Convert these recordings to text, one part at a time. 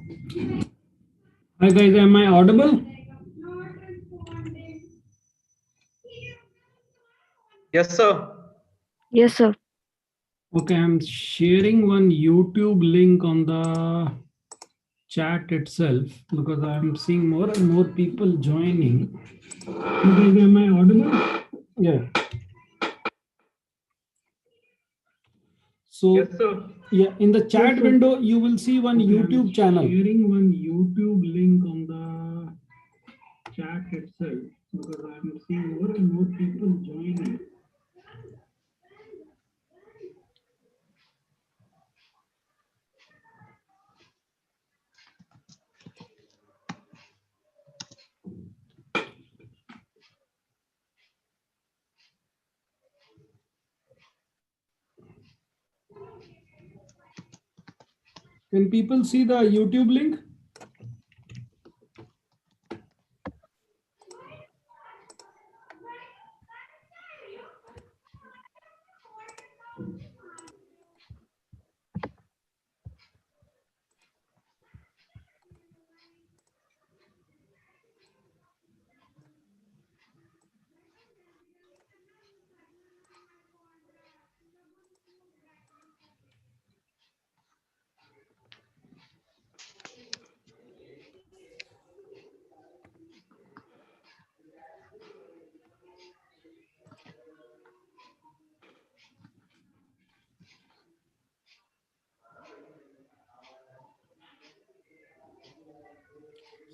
Hi guys, am I audible? Yes, sir. Yes, sir. Okay, I'm sharing one YouTube link on the chat itself because I'm seeing more and more people joining. Hi guys, am I audible? Yeah. So Yes, sir. yeah, in the chat window, you will see one YouTube channel. Sharing one YouTube link on the chat itself because I'm seeing more and more people joining. Can people see the YouTube link?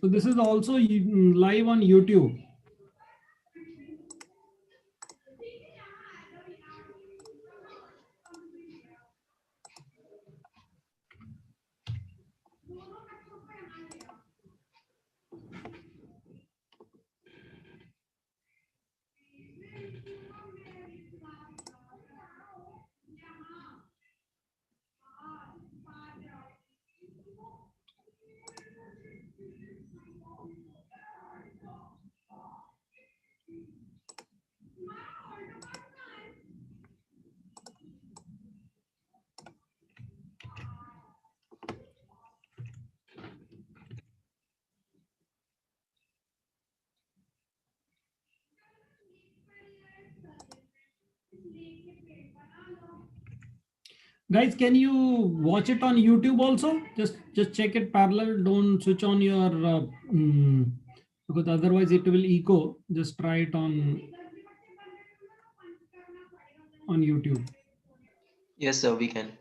So this is also live on YouTube. Guys, can you watch it on YouTube also? Just check it parallel. Don't switch on your because otherwise it will echo. Just try it on YouTube. Yes, sir, we can.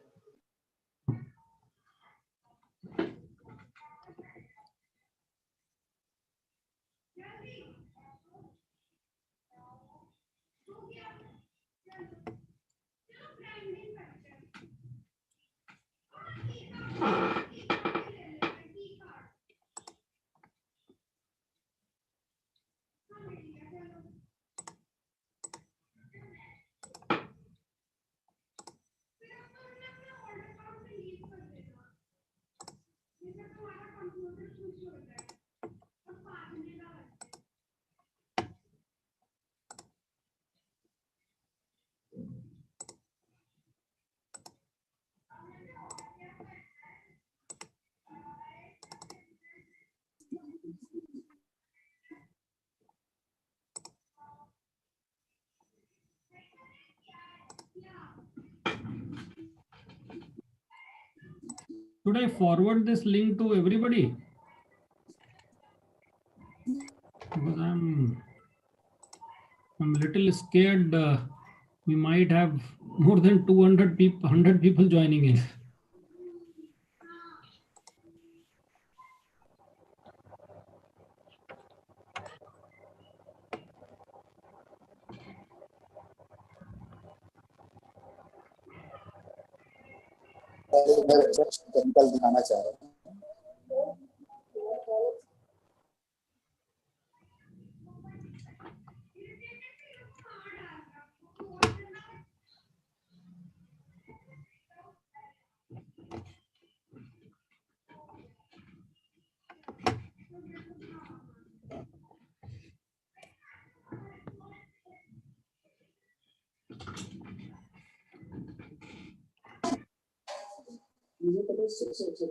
Should I forward this link to everybody? Because I'm a little scared. We might have more than 200 people, 100 people joining in. Chemical दिखाना चाह रहे हैं। मुझे पता है सबसे अच्छा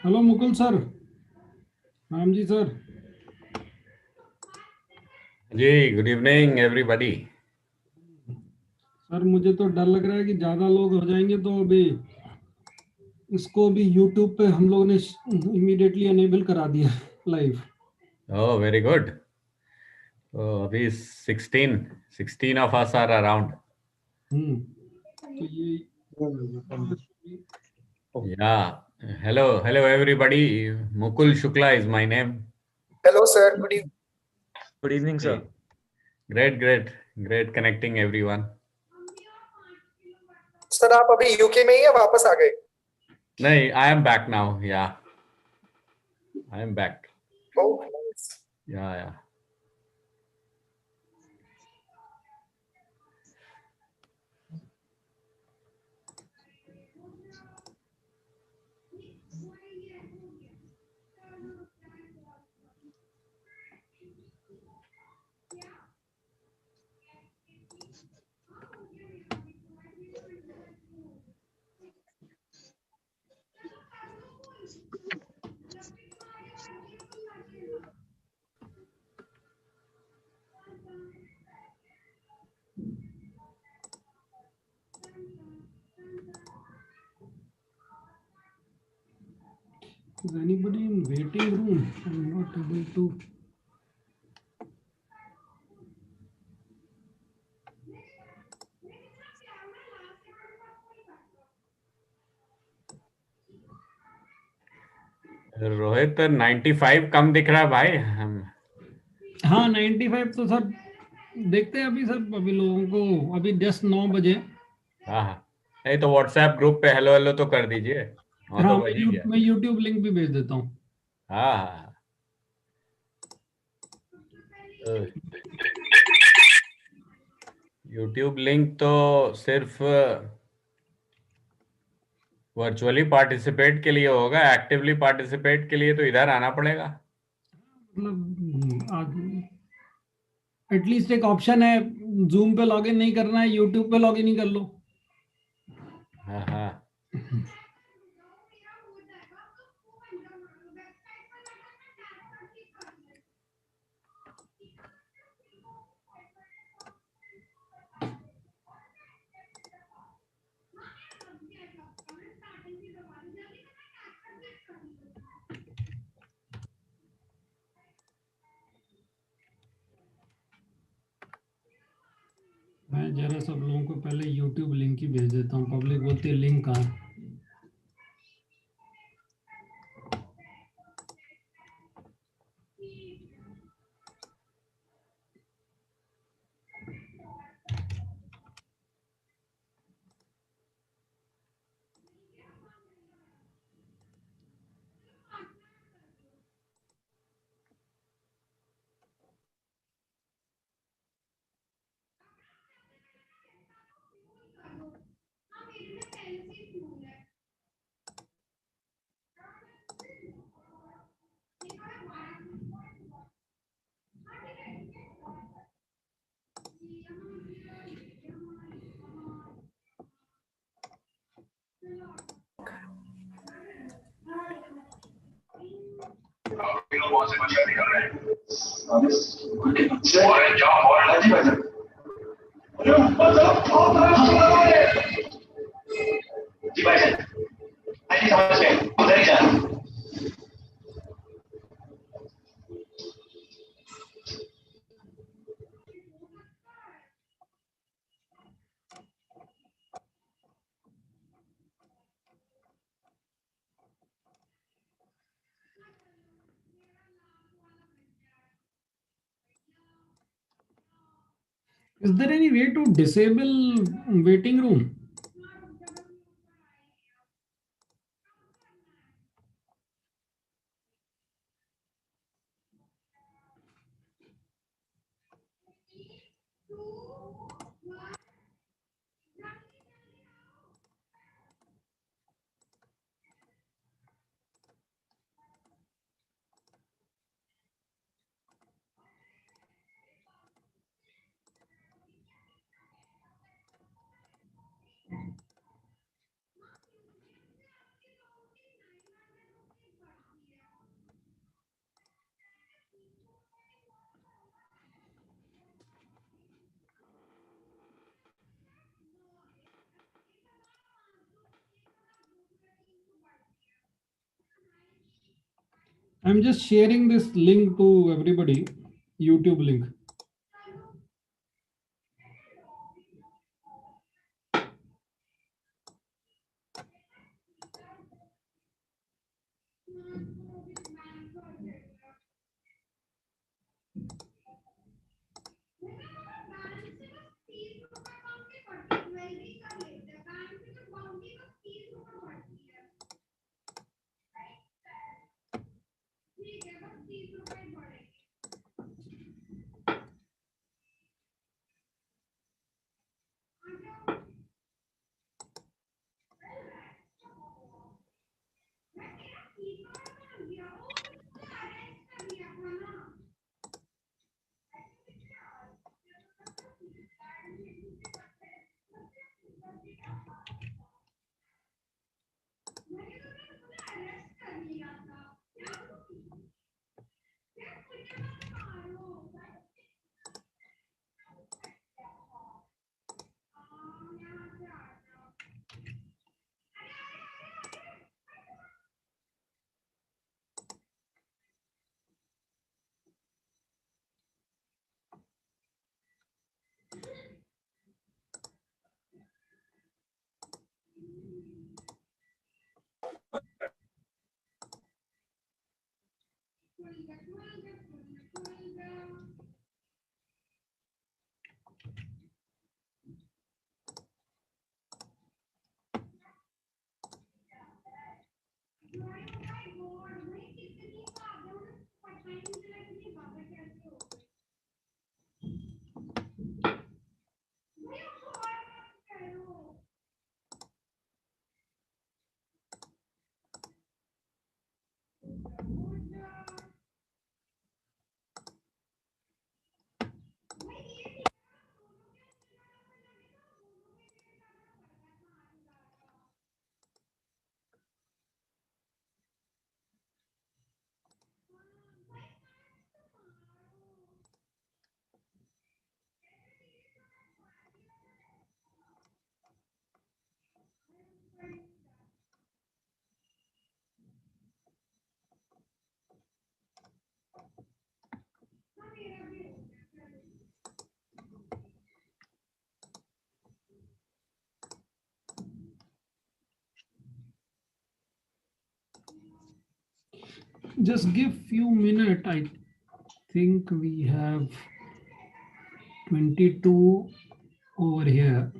hello Mukul sir, Ram ji sir. जी, good evening everybody. Sir मुझे तो डर लग रहा है कि ज्यादा लोग हो जाएंगे, तो अभी इसको भी YouTube पे हम लोगों ने इमीडिएटली अनेबल करा दिया लाइव। ओह, वेरी गुड। तो अभी 16 ऑफ अस आर अराउंड। तो ये या, hello everybody. Mukul Shukla is my name. Hello, sir. Good evening. Good evening, sir. Great connecting everyone. Sir आप अभी यूके में ही या वापस आ गए? नहीं, आई am back now. Yeah, I am back. Oh, nice. या। is anybody in waiting room? I'm not able to. Rohit, 95 कम दिख रहा है भाई। हम हाँ 95 तो सर देखते हैं अभी सर, अभी लोगों को अभी जस्ट 9 बजे। हाँ हाँ, नहीं तो व्हाट्सएप ग्रुप पे हेलो हेलो तो कर दीजिए। हाँ, तो हाँ बज ही गया। मैं YouTube लिंक भी भेज देता हूँ। हाँ हाँ। यूट्यूब लिंक तो सिर्फ वर्चुअली पार्टिसिपेट के लिए होगा। एक्टिवली पार्टिसिपेट के लिए तो इधर आना पड़ेगा। मतलब एटलीस्ट एक ऑप्शन है, जूम पे लॉगिन नहीं करना है, यूट्यूब पे लॉगिन ही कर लो। हाँ हाँ। मैं जरा सब लोगों को पहले YouTube लिंक ही भेज देता हूँ। पब्लिक बोलती है लिंक कहाँ? Is there any way to disable waiting room? I'm just sharing this link to everybody, YouTube link. Just give few minutes. I think we have 22 over here.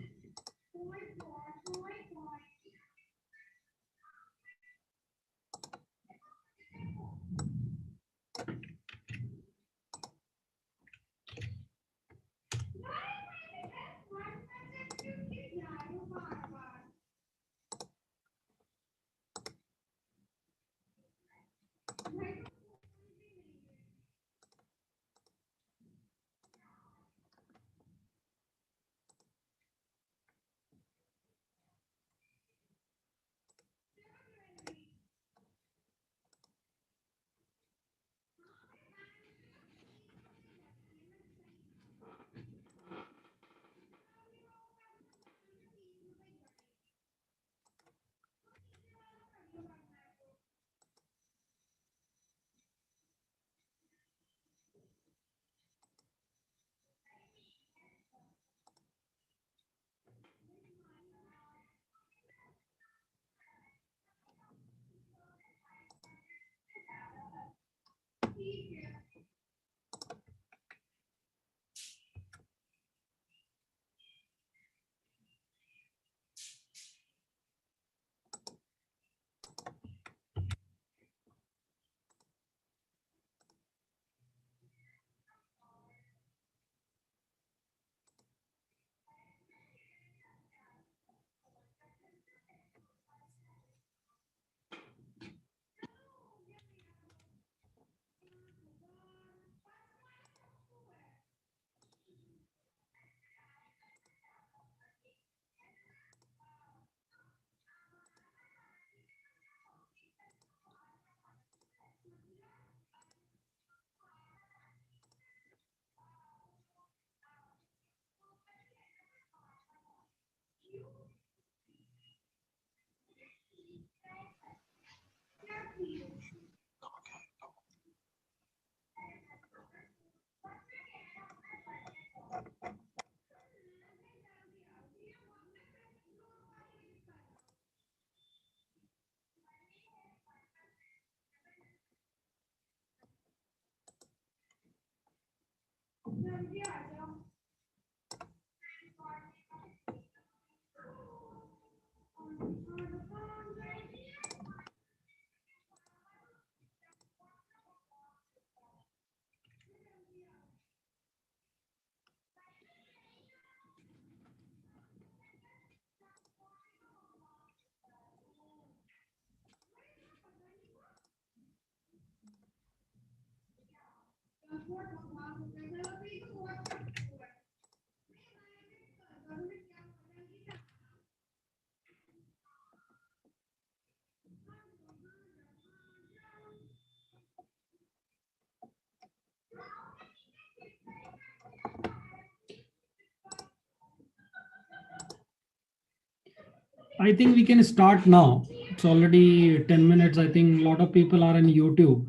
I think we can start now. It's already 10 minutes. I think a lot of people are on YouTube.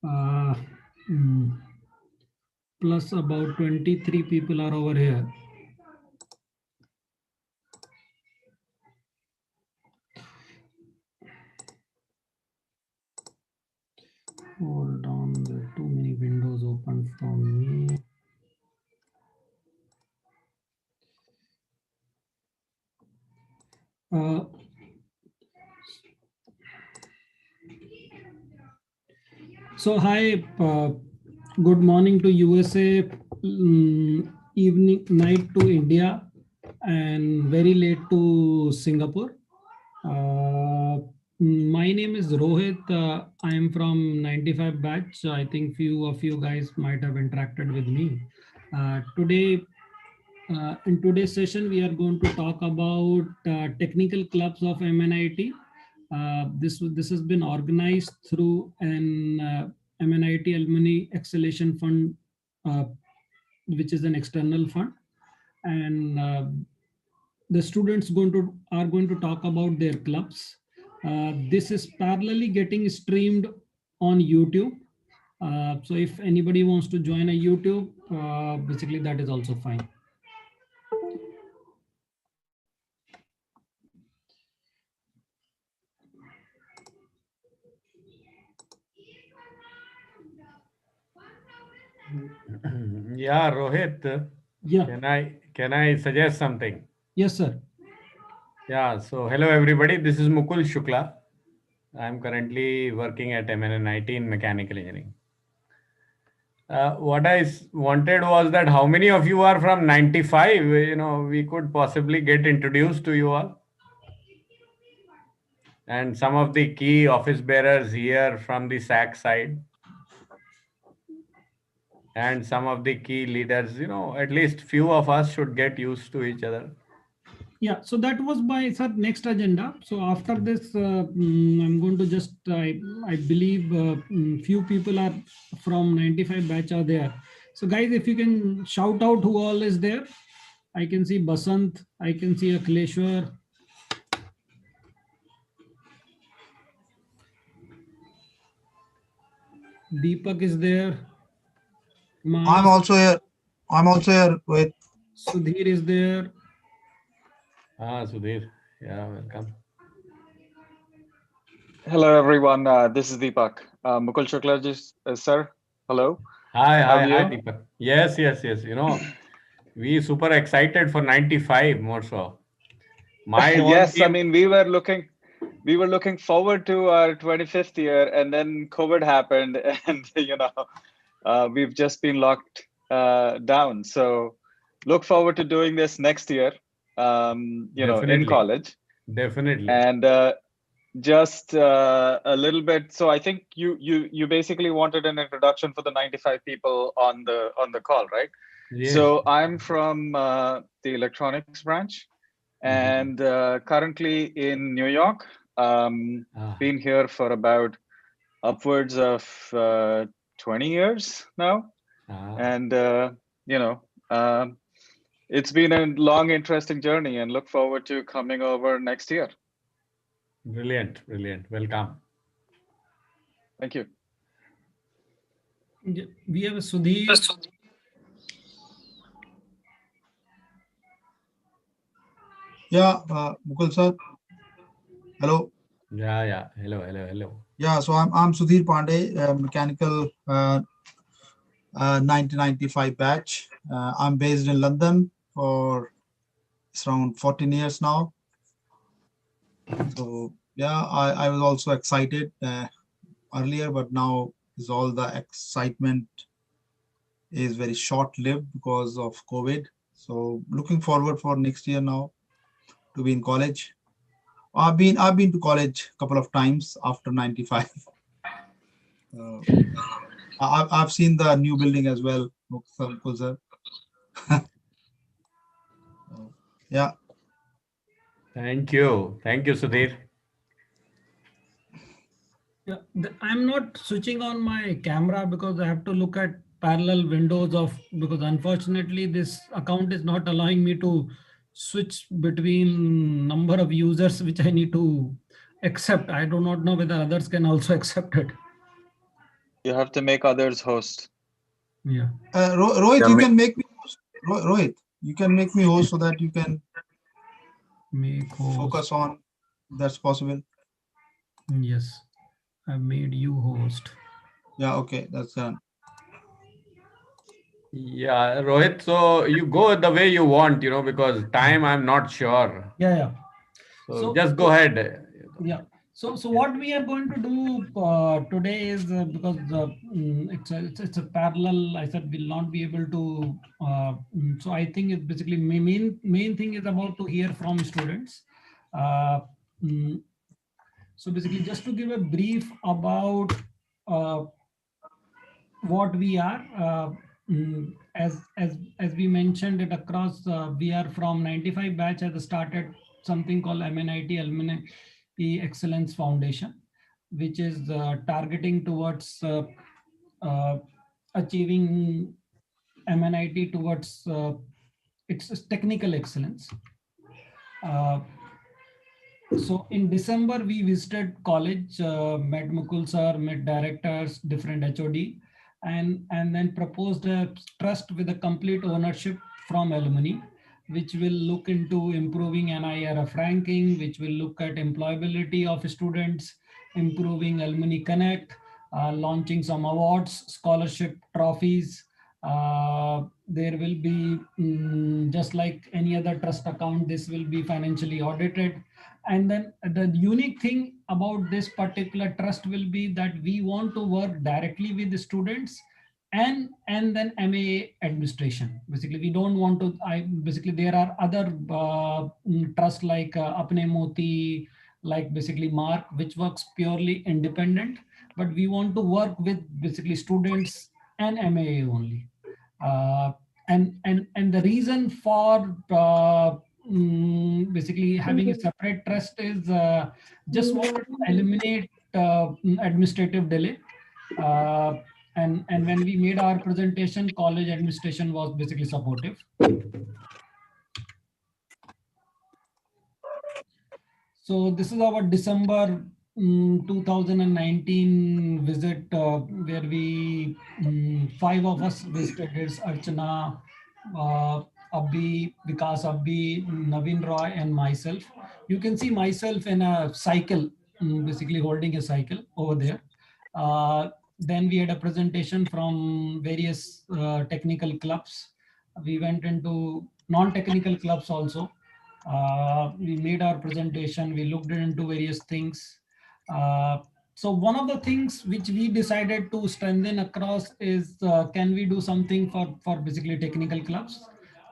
Uh, mm, Plus about 23 people are over here. Hold on, there are too many windows open for me. So hi, good morning to USA, evening, night to India, and very late to Singapore. My name is Rohit. I am from 95 batch. I think few of you guys might have interacted with me. In today's session, we are going to talk about technical clubs of MNIT. This has been organized through an MNIT Alumni Acceleration Fund, which is an external fund, and the students are going to talk about their clubs. This is parallelly getting streamed on YouTube. So if anybody wants to join a YouTube, basically that is also fine. Yeah, Rohit. Yeah. Can I suggest something? Yes, sir. Yeah. So hello everybody. This is Mukul Shukla. I am currently working at MNNIT in mechanical engineering. What I wanted was that how many of you are from 95? You know, we could possibly get introduced to you all. And some of the key office bearers here from the SAC side. And some of the key leaders, you know, at least few of us should get used to each other. Yeah, so that was my next agenda. So after this, I'm going to just, I believe few people are from 95 batch are there. So guys, if you can shout out who all is there. I can see Basant, I can see Akhleshwar. Deepak is there. I'm also here. With Sudhir is there. Sudhir. Yeah, welcome. Hello, everyone. This is Deepak. Mukul Shukla ji, sir. Hello. Hi, Deepak. Yes. You know, we super excited for 95 more so. Yes, I mean, we were looking forward to our 25th year, and then COVID happened, and you know, we've just been locked down. So look forward to doing this next year. You know, in college. Definitely. And just a little bit. So I think you basically wanted an introduction for the 95 people on the call, right? Yes. So I'm from the electronics branch, and currently in New York. Been here for about upwards of 20 years now, and you know, it's been a long, interesting journey, and look forward to coming over next year. Brilliant. Welcome. Thank you. We have Sudhir. Yeah, Mukul sir. Hello. Yeah. Hello. Yeah, so I'm Sudhir Pandey, mechanical 1995 batch. I'm based in London for it's around 14 years now. So yeah, I was also excited earlier, but now is all the excitement is very short-lived because of COVID. So looking forward for next year now to be in college. I've been to college a couple of times after 95. I've seen the new building as well, Mukul sir. Yeah. Thank you, Sudhir. Yeah, I'm not switching on my camera because I have to look at parallel windows of, because unfortunately this account is not allowing me to switch between number of users which I need to accept. I do not know whether others can also accept it. You have to make others host. Yeah. Rohit, you can make me host. Rohit, you can make me host so that you can Make host. Focus on. That's possible. Yes, I made you host. Yeah, okay, that's done. Yeah, Rohit, so you go the way you want, because time I'm not sure. Yeah. So just go ahead. Yeah. So what we are going to do today is because it's a parallel. I said we'll not be able to. So I think it's basically main thing is about to hear from students. So basically, just to give a brief about what we are, as we mentioned it across, we are from 95 batch has started something called MNNIT Alumni Excellence Foundation, which is targeting towards achieving MNNIT towards its technical excellence. So in December, we visited college, met Mukul sir, met directors, different HOD, and then proposed a trust with a complete ownership from alumni, which will look into improving NIRF ranking, which will look at employability of students, improving Alumni Connect, launching some awards, scholarship trophies. There will be, just like any other trust account, this will be financially audited. And then the unique thing about this particular trust will be that we want to work directly with the students and then MA administration. Basically, we don't want to, basically there are other trusts like Apne Moti, like basically Mark, which works purely independent, but we want to work with basically students and MA only. And the reason for basically having a separate trust is just wanted to eliminate administrative delay. And when we made our presentation, college administration was basically supportive. So this is our December 2019 visit, where we 5 of us visited. It's Archana, Abhi, Vikas Abhi, Naveen Roy, and myself. You can see myself in a cycle, basically holding a cycle over there. Then we had a presentation from various technical clubs. We went into non-technical clubs also. We made our presentation, we looked into various things. So one of the things which we decided to strengthen across is, can we do something for basically technical clubs?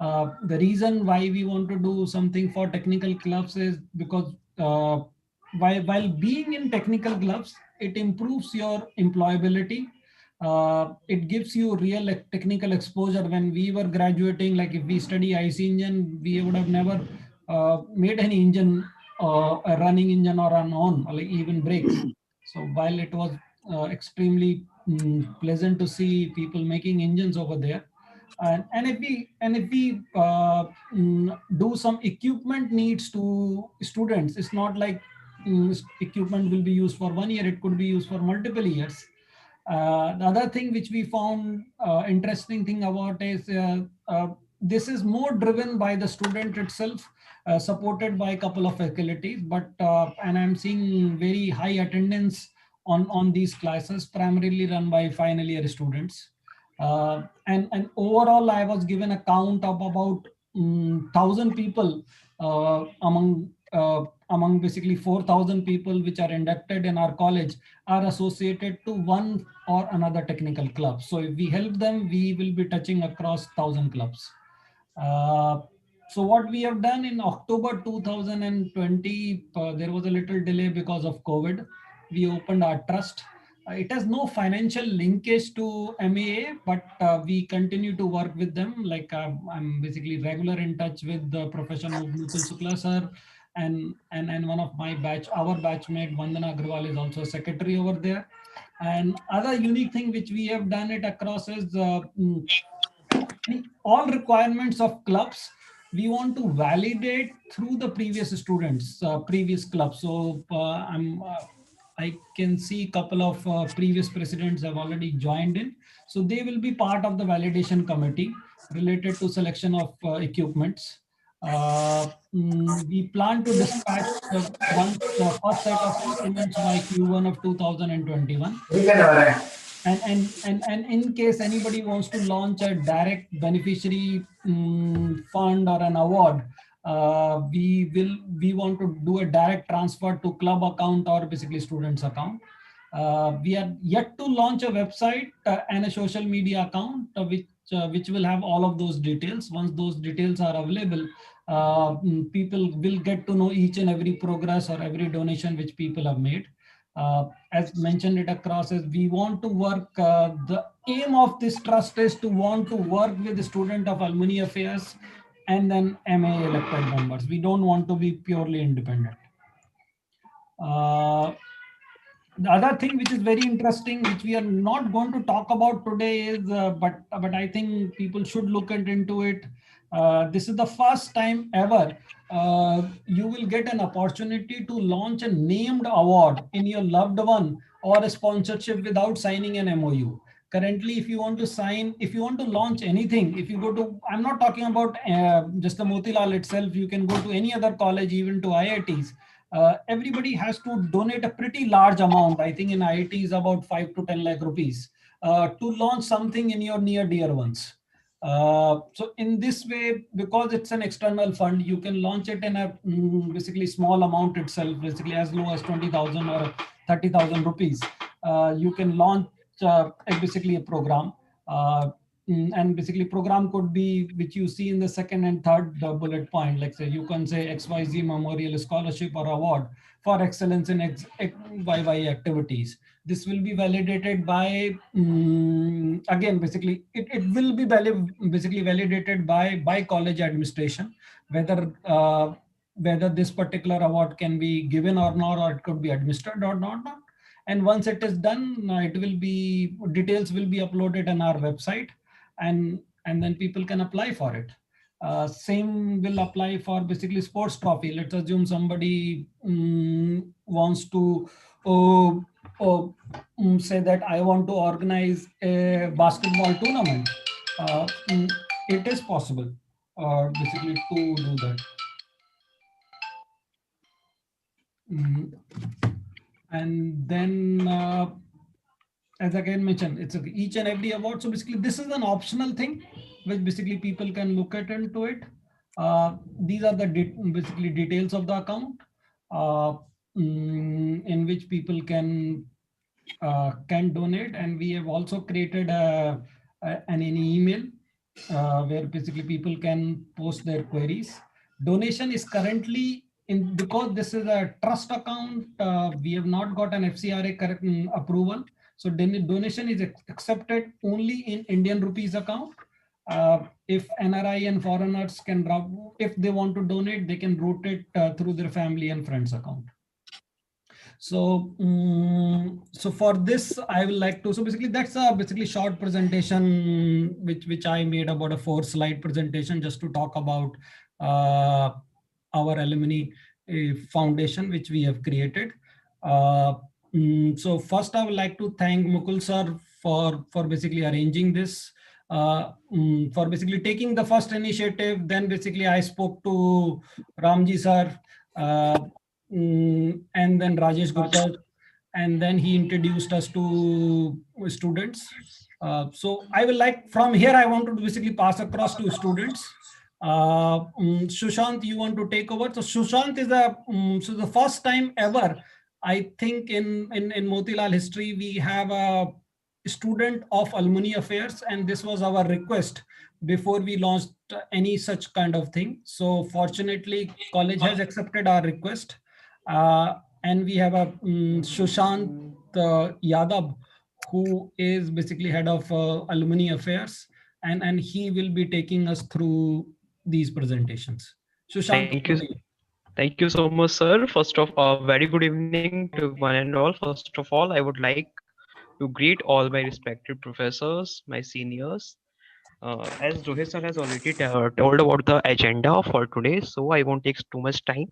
The reason why we want to do something for technical clubs is because while being in technical clubs, it improves your employability. It gives you real technical exposure. When we were graduating, like if we study IC engine, we would have never made any engine, a running engine or an on, or like even brakes. So while it was extremely pleasant to see people making engines over there, and if we do some equipment needs to students, it's not like equipment will be used for 1 year, it could be used for multiple years. The other thing which we found interesting thing about is this is more driven by the student itself, supported by a couple of faculties, but and I'm seeing very high attendance on these classes, primarily run by final year students. And overall, I was given a count of about 1,000 people among basically 4,000 people which are inducted in our college are associated to one or another technical club. So if we help them, we will be touching across 1,000 clubs. So what we have done in October 2020, there was a little delay because of COVID. We opened our trust. It has no financial linkage to MAA, but we continue to work with them. Like I'm basically regular in touch with the Professor Mukul Sukla sir, and one of my batch, our batchmate Vandana Agrawal is also a secretary over there. And other unique thing which we have done it across is all requirements of clubs we want to validate through the previous students, previous clubs. So I can see a couple of previous presidents have already joined in. So they will be part of the validation committee related to selection of equipments. We plan to dispatch the first set of implements by Q1 of 2021. And in case anybody wants to launch a direct beneficiary fund or an award, we want to do a direct transfer to club account or basically students account. We are yet to launch a website and a social media account which will have all of those details. Once those details are available, people will get to know each and every progress or every donation which people have made. As mentioned it across, is we want to work, the aim of this trust is to want to work with the student of alumni affairs and then MA elected members. We don't want to be purely independent. The other thing which is very interesting, which we are not going to talk about today is, but I think people should look into it. This is the first time ever you will get an opportunity to launch a named award in your loved one or a sponsorship without signing an MOU. Currently, if you want to launch anything, if you go to, I'm not talking about just the Motilal itself, you can go to any other college, even to IITs. Everybody has to donate a pretty large amount. I think in IIT is about 5 to 10 lakh rupees to launch something in your near dear ones. So in this way, because it's an external fund, you can launch it in a basically small amount itself, basically as low as 20,000 or 30,000 rupees. You can launch basically a program. And basically program could be which you see in the second and third bullet point, like say you can say XYZ Memorial Scholarship or Award for excellence in XYY activities. This will be validated by, again, basically it will be basically validated by college administration, whether this particular award can be given or not, or it could be administered or not. And once it is done, details will be uploaded on our website, and then people can apply for it. Same will apply for basically sports trophy. Let's assume somebody wants to say that I want to organize a basketball tournament. It is possible basically to do that. And then as again mentioned, it's each and every award. So basically this is an optional thing which basically people can look at into it. These are the basically details of the account in which people can donate. And we have also created an email where basically people can post their queries. Donation is currently in, because this is a trust account, we have not got an FCRA correct approval. So donation is accepted only in Indian rupees account. If NRI and foreigners can, if they want to donate, they can route it through their family and friends account. So, so for this, I will like to, so basically that's a basically short presentation, which I made about a 4-slide presentation just to talk about our alumni foundation, which we have created. So first I would like to thank Mukul sir for basically arranging this, for basically taking the first initiative. Then basically I spoke to Ramji sir, and then Rajesh Gupta, and then he introduced us to students. So I will like from here, I want to basically pass across to students. Sushant, you want to take over? So Sushant is so the first time ever, I think in Motilal history, we have a student of alumni affairs, and this was our request before we launched any such kind of thing. So fortunately, college has accepted our request. And we have a Sushant Yadav, who is basically head of alumni affairs, and he will be taking us through these presentations. Sushant, Thank over you. to you. Thank you so much, sir. First of all, very good evening to one and all. First of all, I would like to greet all my respected professors, my seniors. As Rohit sir has already told about the agenda for today, so I won't take too much time.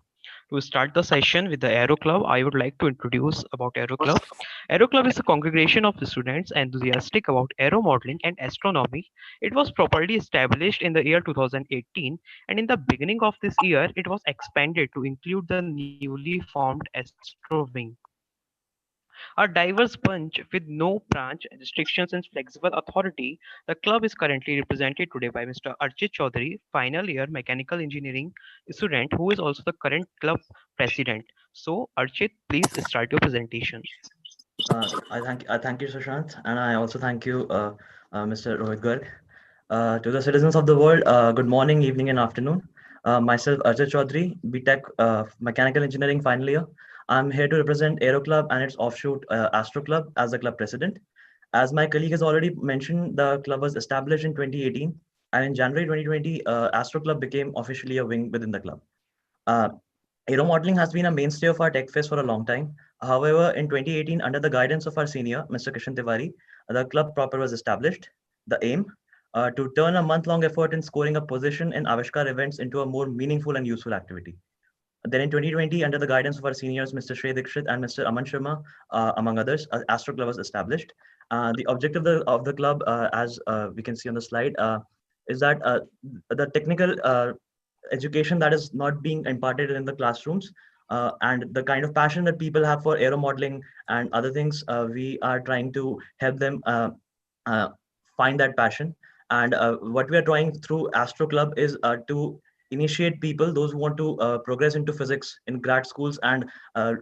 To start the session with the Aero Club, I would like to introduce about Aero Club. Aero Club is a congregation of students enthusiastic about aero modeling and astronomy. It was properly established in the year 2018, and in the beginning of this year, it was expanded to include the newly formed Astro Wing. A diverse bunch with no branch restrictions and flexible authority, the club is currently represented today by Mr. Archit Chaudhary, final year mechanical engineering student who is also the current club president. So, Archit, please start your presentation. I thank you, Sushant, and I also thank you, Mr. Rohit Garg. To the citizens of the world, good morning, evening, and afternoon. Myself, Ajay Chaudhary, BTech Mechanical Engineering final year. I'm here to represent Aero Club and its offshoot Astro Club as the club president. As my colleague has already mentioned, the club was established in 2018, and in January 2020, Astro Club became officially a wing within the club. Uh, Aero modeling has been a mainstay of our tech fest for a long time. However, in 2018, under the guidance of our senior, Mr. Kishan Tiwari, the club proper was established. The aim to turn a month-long effort in scoring a position in Avishkar events into a more meaningful and useful activity. Then in 2020, under the guidance of our seniors, Mr. Shrey Dikshit and Mr. Aman Sharma, among others, Astro Club was established. The objective of the club, as we can see on the slide, is that the technical education that is not being imparted in the classrooms and the kind of passion that people have for aero modeling and other things, we are trying to help them uh, find that passion. And what we are trying through Astro Club is to initiate people, those who want to progress into physics in grad schools and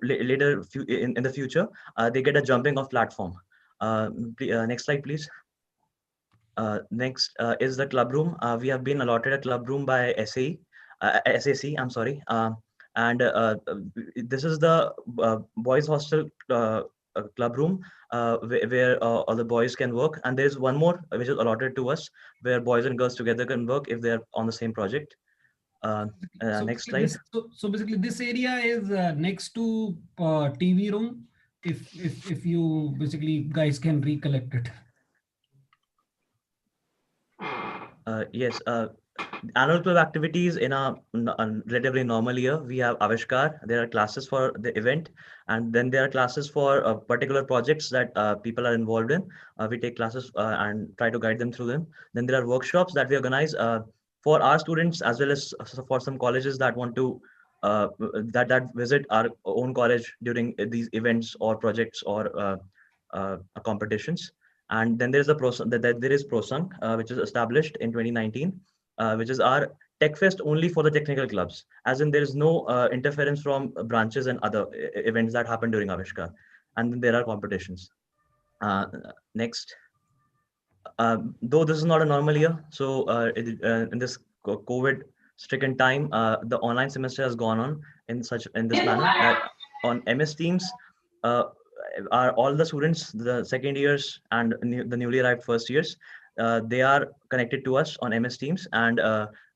later in the future, they get a jumping off platform. Next slide, please. Next is the club room. We have been allotted a club room by SAC, I'm sorry. And this is the boys hostel club room where all the boys can work. And there's one more which is allotted to us where boys and girls together can work if they're on the same project. Next slide. So basically, this area is next to TV room. If you basically guys can recollect it. Yes. Annual club activities in a relatively normal year, we have Avishkar. There are classes for the event, and then there are classes for particular projects that people are involved in. We take classes and try to guide them through them. Then there are workshops that we organize for our students as well as for some colleges that want to that visit our own college during these events or projects or competitions. And then there's there is ProSang, which is established in 2019, which is our tech fest only for the technical clubs. As in, there is no interference from branches and other events that happen during Avishkar. And then there are competitions. Next. Though this is not a normal year, so in this COVID-stricken time, the online semester has gone on in this manner that on MS Teams, are all the students, the second years and the newly arrived first years, they are connected to us on MS Teams, and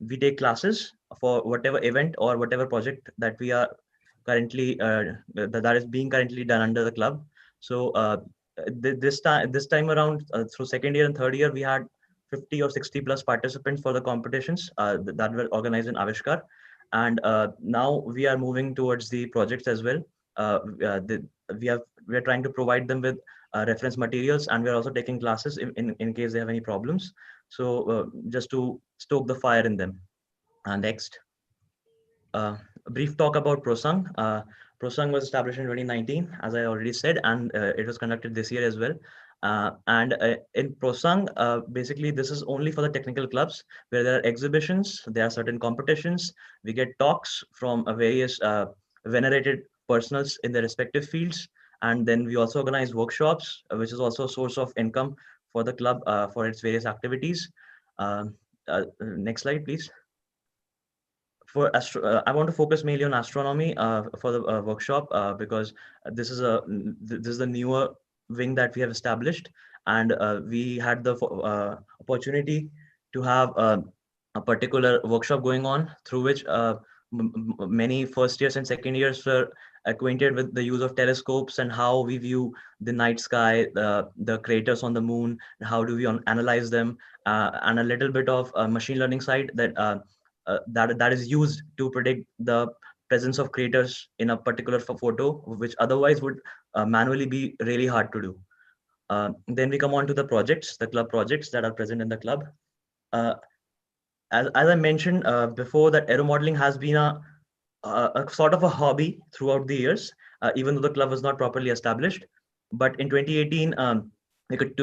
we take classes for whatever event or whatever project that we are currently that is being currently done under the club. So this time around, through second year and third year, we had 50 or 60 plus participants for the competitions that were organized in Avishkar. And now we are moving towards the projects as well. We are trying to provide them with reference materials, and we're also taking classes in case they have any problems. So just to stoke the fire in them. Next. A brief talk about ProSang. ProSang was established in 2019, as I already said, and it was conducted this year as well. In ProSang, basically, this is only for the technical clubs where there are exhibitions, there are certain competitions. We get talks from various venerated personals in their respective fields. And then we also organize workshops, which is also a source of income for the club for its various activities. Next slide, please. I want to focus mainly on astronomy for the workshop because this is the newer wing that we have established, and we had the opportunity to have a particular workshop going on through which many first years and second years were acquainted with the use of telescopes and how we view the night sky, the craters on the moon, how do we analyze them, and a little bit of machine learning side that is used to predict the presence of craters in a particular photo, which otherwise would manually be really hard to do. Then we come on to the projects, the club projects that are present in the club. As I mentioned before, that aero modeling has been a sort of a hobby throughout the years, even though the club was not properly established. But in 2018, we could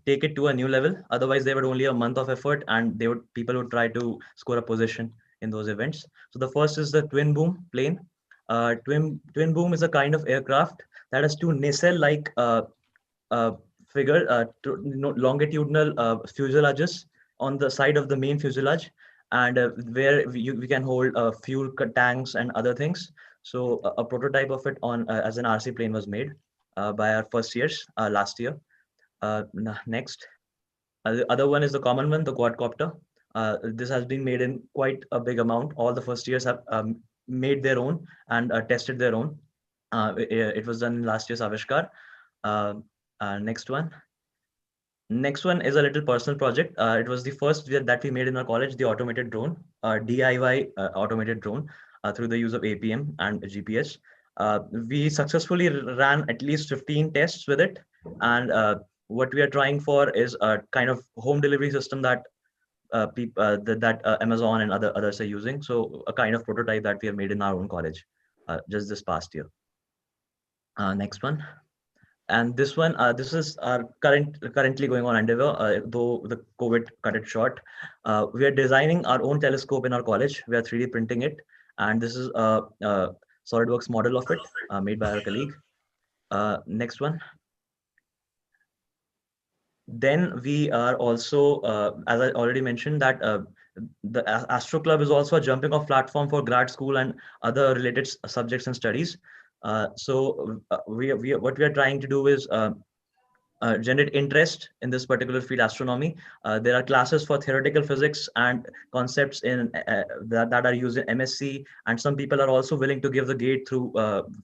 take it to a new level. Otherwise, they would only a month of effort, and people would try to score a position in those events. So the first is the twin boom plane. Twin boom is a kind of aircraft that has two nacelle-like figure, longitudinal fuselages on the side of the main fuselage, and where we can hold fuel tanks and other things. So a prototype of it on as an RC plane was made by our first years last year. Next, the other one is the common one, the quadcopter. This has been made in quite a big amount. All the first years have made their own and tested their own. It was done in last year's Avishkar. Next one. Next one is a little personal project. It was the first that we made in our college, the automated drone, DIY automated drone through the use of APM and GPS. We successfully ran at least 15 tests with it. And what we are trying for is a kind of home delivery system that Amazon and others are using. So a kind of prototype that we have made in our own college just this past year. Next one. And this one, this is our currently going on endeavor, though the COVID cut it short. We are designing our own telescope in our college. We are 3D printing it. And this is a SolidWorks model of it made by our colleague. Next one. Then we are also, as I already mentioned, that the Astro Club is also a jumping off platform for grad school and other related subjects and studies. What we are trying to do is generate interest in this particular field, astronomy. There are classes for theoretical physics and concepts in that are used in MSc, and some people are also willing to give the gate through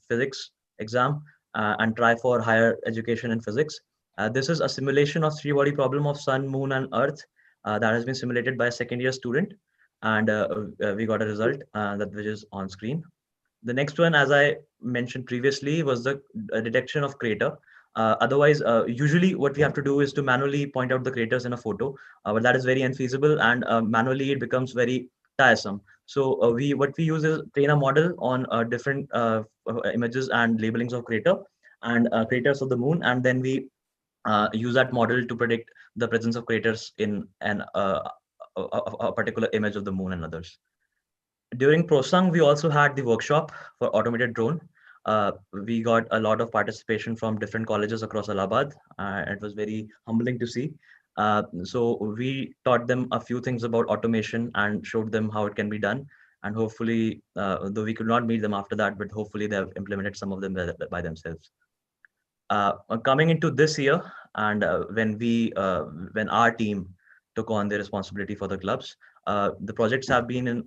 physics exam and try for higher education in physics. This is a simulation of three-body problem of Sun, Moon, and Earth that has been simulated by a second-year student, and we got a result which is on screen. The next one, as I mentioned previously, was the detection of crater. Otherwise, usually what we have to do is to manually point out the craters in a photo, but that is very unfeasible, and manually it becomes very tiresome. So what we use is train a model on different images and labelings of crater and craters of the moon, and then we use that model to predict the presence of craters in a particular image of the moon and others. During ProSang, we also had the workshop for automated drone. We got a lot of participation from different colleges across Allahabad. It was very humbling to see. So we taught them a few things about automation and showed them how it can be done. And hopefully, though we could not meet them after that, but hopefully they have implemented some of them by themselves. Coming into this year, and when our team took on the responsibility for the clubs, the projects have been in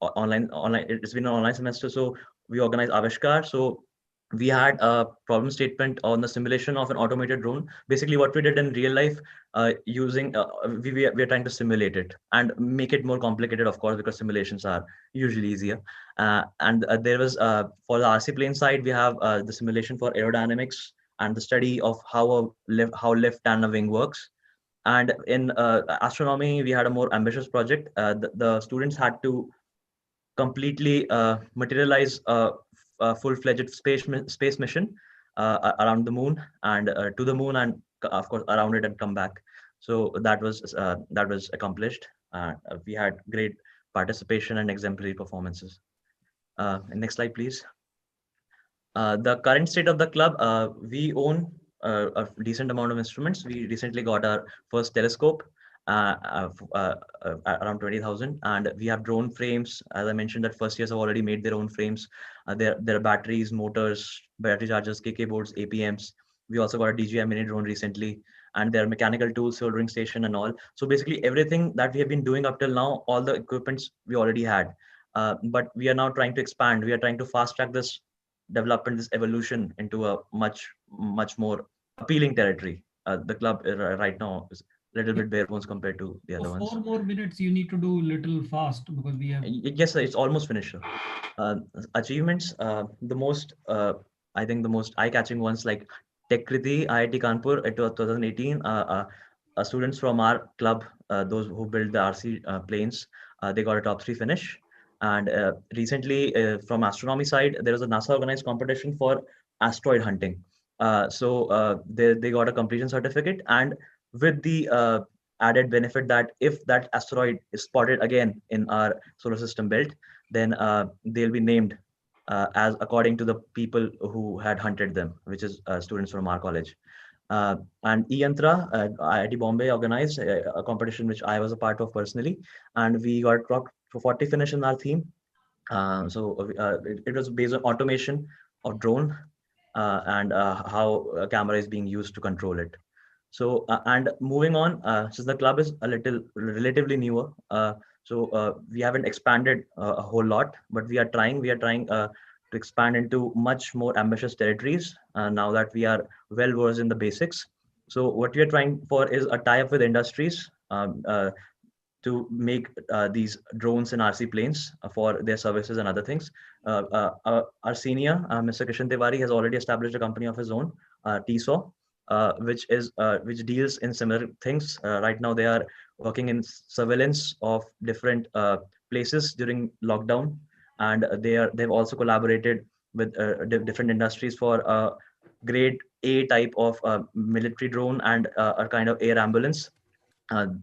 online. It's been an online semester, so we organized Avishkar. So we had a problem statement on the simulation of an automated drone. Basically, what we did in real life, using we are trying to simulate it and make it more complicated, of course, because simulations are usually easier. And there was for the RC plane side, we have the simulation for aerodynamics and the study of how lift and a wing works. And in astronomy, we had a more ambitious project. The students had to completely materialize a full-fledged space mission around the moon and to the moon, and of course around it and come back. So that was accomplished. We had great participation and exemplary performances. Next slide, please. The current state of the club, we own a decent amount of instruments. We recently got our first telescope around 20,000, and we have drone frames. As I mentioned, that first years have already made their own frames. There are batteries, motors, battery chargers, KK boards, APMs. We also got a DJI mini drone recently, and there are mechanical tools, soldering station and all. So basically everything that we have been doing up till now, all the equipments we already had. But we are now trying to expand. We are trying to fast track this development, this evolution into a much more appealing territory. The club right now is a little bit bare bones compared to the other ones. 4 more minutes, you need to do little fast because we have. Yes, sir, it's almost finished, sir. Achievements, the most I think the most eye-catching ones like Techkriti, IIT Kanpur, 2018. Students from our club, those who built the RC planes, they got a top 3 finish. And recently, from astronomy side, there was a NASA organized competition for asteroid hunting. So they got a completion certificate, and with the added benefit that if that asteroid is spotted again in our solar system belt, then they'll be named as according to the people who had hunted them, which is students from our college. And eYantra, IIT Bombay organized a competition which I was a part of personally, and we got top 40 finish in our theme. It was based on automation of drone and how a camera is being used to control it. So and moving on, since the club is a little relatively newer, we haven't expanded a whole lot, but we are trying to expand into much more ambitious territories now that we are well versed in the basics. So what we are trying for is a tie-up with industries to make these drones and RC planes for their services and other things. Our senior, Mr. Kishan Tiwari, has already established a company of his own, TSAW, which deals in similar things. Right now, they are working in surveillance of different places during lockdown, and they've also collaborated with different industries for grade A type of military drone and a kind of air ambulance.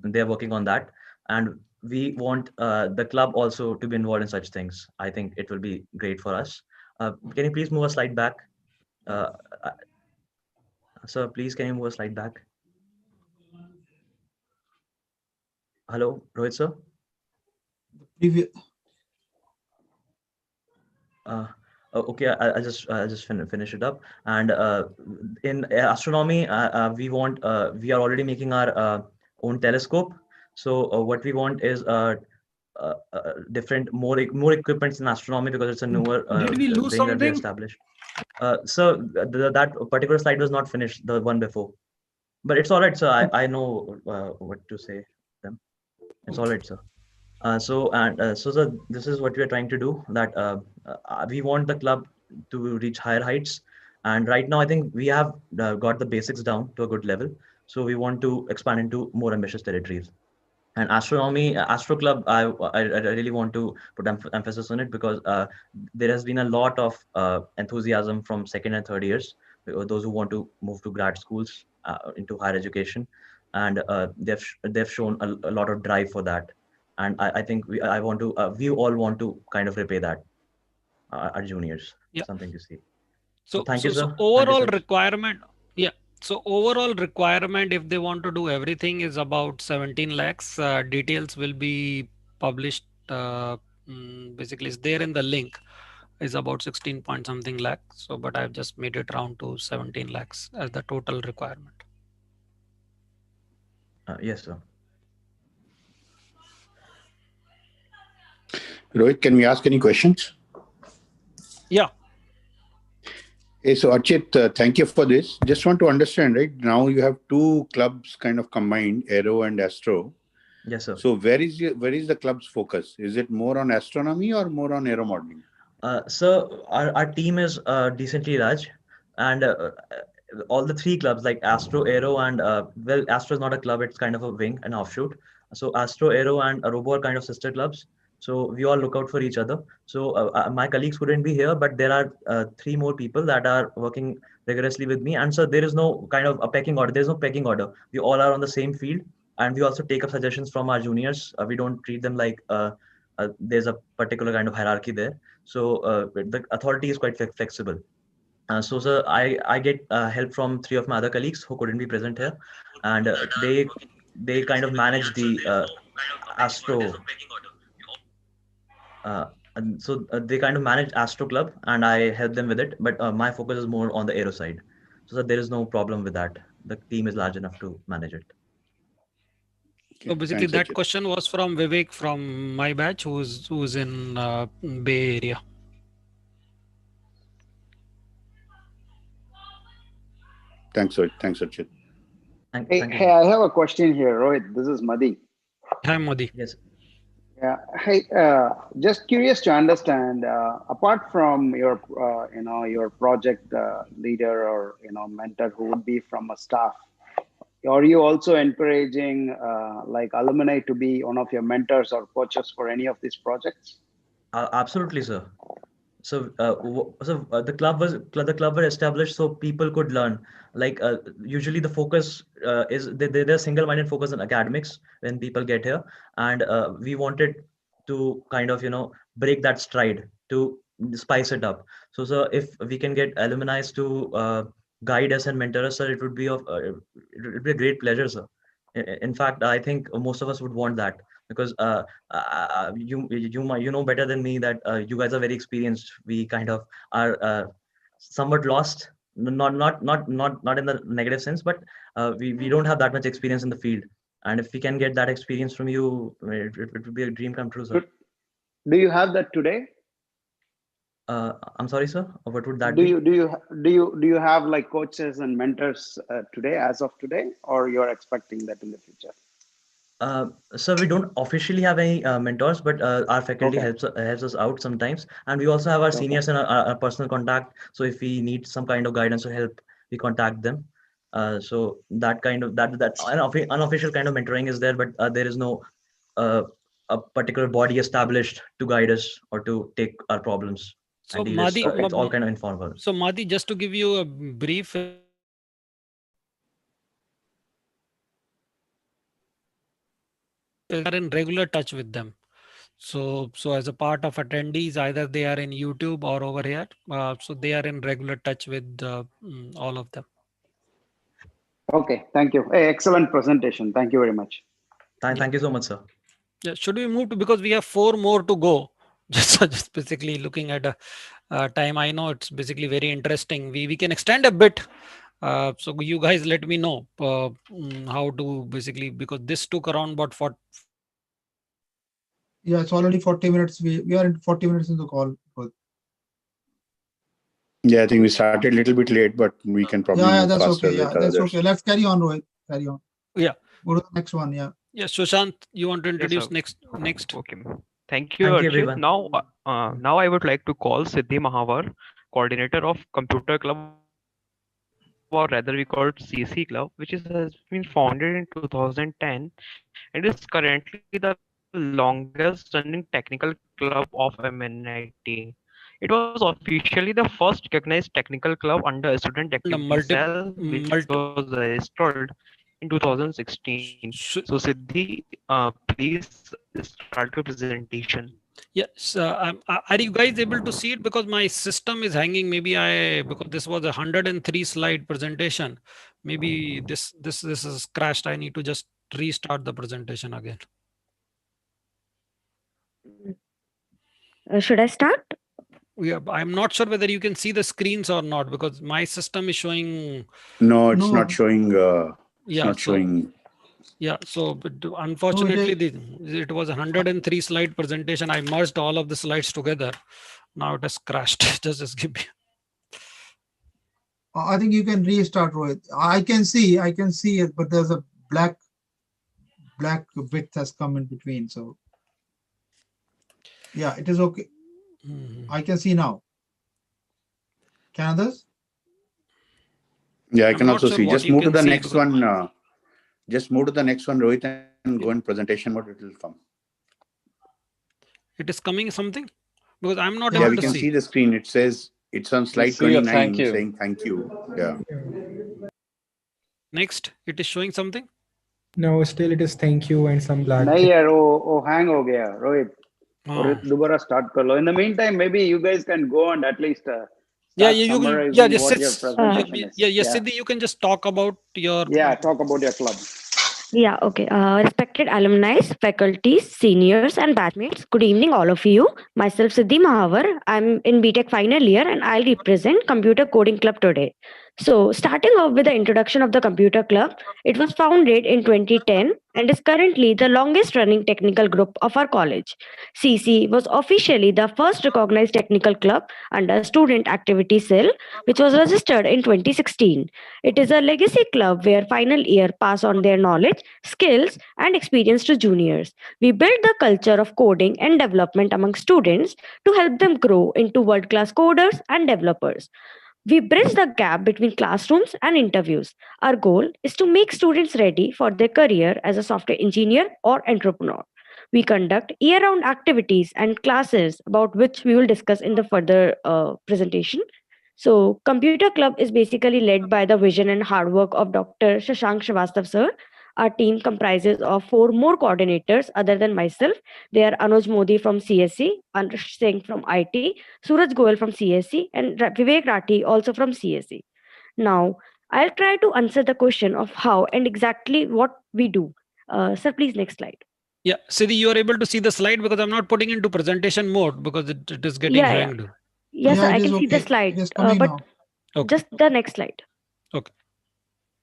They're working on that, and we want the club also to be involved in such things. I think it will be great for us. Can you please move a slide back? Sir, please, can you move a slide back? Hello, Rohit, sir? Okay, I'll just finish it up. And in astronomy, we are already making our own telescope. So what we want is different more equipments in astronomy, because it's a newer Did we lose thing that we something? established. So that particular slide was not finished, the one before, but it's all right, sir. I know what to say them. It's all right, sir. So sir, this is what we are trying to do, that we want the club to reach higher heights. And right now, I think we have got the basics down to a good level. So we want to expand into more ambitious territories. And astronomy, Astro Club, I really want to put emphasis on it, because there has been a lot of enthusiasm from second and third years, those who want to move to grad schools into higher education, and they've shown a lot of drive for that. And I think we all want to kind of repay that, our juniors. Yeah. Something to see. So thank you, sir. So overall requirement, yeah. So overall requirement, if they want to do everything, is about 17 lakhs. Details will be published. Basically, it's there in the link. Is about 16 point something lakhs. So, but I've just made it round to 17 lakhs as the total requirement. Yes, sir. Rohit, can we ask any questions? Yeah. Hey, so Archit, thank you for this. Just want to understand, right? Now you have two clubs kind of combined, Aero and Astro. Yes, sir. So where is the club's focus? Is it more on astronomy or more on aero modeling? So our team is decently large, and all the three clubs like Astro, Aero, and well, Astro is not a club; it's kind of a wing, an offshoot. So Astro, Aero, and Robo are kind of sister clubs. So we all look out for each other. So my colleagues couldn't be here, but there are 3 more people that are working rigorously with me. And so there is no kind of a pecking order. There's no pecking order. We all are on the same field, and we also take up suggestions from our juniors. We don't treat them like there's a particular kind of hierarchy there. So the authority is quite flexible. So, sir, I get help from 3 of my other colleagues who couldn't be present here, and they kind of manage the Astro. And so they kind of manage Astro Club, and I help them with it. But my focus is more on the aero side, so that there is no problem with that. The team is large enough to manage it. So basically, that question was from Vivek from my batch, who's in Bay Area. Thanks, Archit. Hey, I have a question here, Rohit. This is Madhi. Hi, Madhi. Yes. Yeah. Hey, just curious to understand. Apart from your, your project leader or mentor who would be from a staff, are you also encouraging like alumni to be one of your mentors or coaches for any of these projects? Absolutely, sir. So, the club was established so people could learn. Like usually the focus is there's single-minded focus on academics when people get here, and we wanted to kind of break that stride to spice it up. So if we can get alumni to guide us and mentor us, sir, it would be a great pleasure, sir. In fact, I think most of us would want that, because you know better than me that you guys are very experienced. We kind of are somewhat lost, not in the negative sense, but we don't have that much experience in the field. And if we can get that experience from you, it would be a dream come true, sir. Do you have that today? I'm sorry, sir. What would that do be? you have like coaches and mentors today, as of today, or you're expecting that in the future? So we don't officially have any mentors, but our faculty helps us out sometimes, and we also have our seniors in our personal contact. So if we need some kind of guidance or help, we contact them. So that kind of that unofficial kind of mentoring is there, but there is no a particular body established to guide us or to take our problems. So and Madhi, it's all kind of informal. So Madhi, just to give you a brief. Are in regular touch with them. So as a part of attendees, either they are in YouTube or over here. So they are in regular touch with all of them. Okay, thank you. Hey, excellent presentation. Thank you very much. Thank you so much, sir. Yeah, should we move to, because we have 4 more to go. Just basically looking at a time. I know it's basically very interesting. We can extend a bit. So you guys let me know how to basically, because this took around about 40. Yeah, it's already 40 minutes. We are in 40 minutes in the call. Yeah, I think we started a little bit late, but we can probably move that's faster okay. Yeah, with that's others. okay. Let's carry on, Rohit. Carry on. Yeah. Go to the next one. Yeah. Yeah, Sushant, you want to introduce Yes, next? Okay. Thank you, Archit. everyone. Now I would like to call Siddhi Mahavar, coordinator of Computer Club, or rather we call it CC Club, which has been founded in 2010 and is currently the longest running technical club of MNNIT. It was officially the first recognized technical club under a student activity cell, which was installed in 2016. So Siddhi, please start your presentation. Yes, are you guys able to see it? Because my system is hanging. Maybe because this was a 103 slide presentation. Maybe this is crashed. I need to just restart the presentation again. Should I start? Yeah, I'm not sure whether you can see the screens or not, because my system is showing. No, it's not showing. Yeah, so but unfortunately, it was a 103 slide presentation. I merged all of the slides together. Now it has crashed. just give me. I think you can restart, Rohit. I can see it, but there's a black bit has come in between. So yeah, it is okay. I can see now. Can others? Yeah, I can also see. Just move to the next one. Just move to the next one, Rohit, and go in presentation mode. It will come. It is coming something because I'm not Yeah, able we to can see. see the screen. It says it's on We slide see a thank 29 you. saying thank you. Yeah. Next, it is showing something. No, still it is thank you and some black. नहीं यार वो hang हो गया रोहित और Oh. दोबारा start कर लो. In the meantime, maybe you guys can go and at least Yeah, start you can. Yeah, summarizing just what your it's, presentation is. yeah, Siddhi, you can just talk about your. Yeah, talk about your club. Yeah, okay. Respected alumni, faculties, seniors, and batchmates, good evening, all of you. Myself, Siddhi Mahavar. I'm in BTech final year and I'll represent Computer Coding Club today. So, starting off with the introduction of the Computer Club, it was founded in 2010 and is currently the longest running technical group of our college. CC was officially the first recognized technical club under Student Activity Cell, which was registered in 2016. It is a legacy club where final year pass on their knowledge, skills, and experience to juniors. We build the culture of coding and development among students to help them grow into world class coders and developers. We bridge the gap between classrooms and interviews. Our goal is to make students ready for their career as a software engineer or entrepreneur. We conduct year round activities and classes about which we will discuss in the further presentation. So, Computer Club is basically led by the vision and hard work of Dr. Shashank Srivastav sir. Our team comprises of four more coordinators other than myself. They are Anuj Modi from CSC, Anush Singh from IT, Suraj Goel from CSC, and Vivek Rathi also from CSC. Now, I'll try to answer the question of how and exactly what we do. Sir, please, next slide. Yeah, Siddhi, you are able to see the slide because I'm not putting into presentation mode because it is getting Yeah, yeah. hanged. Yes, Yeah, sir, it I is can see the okay. slide, It is coming but now. Okay. just the next slide. Okay.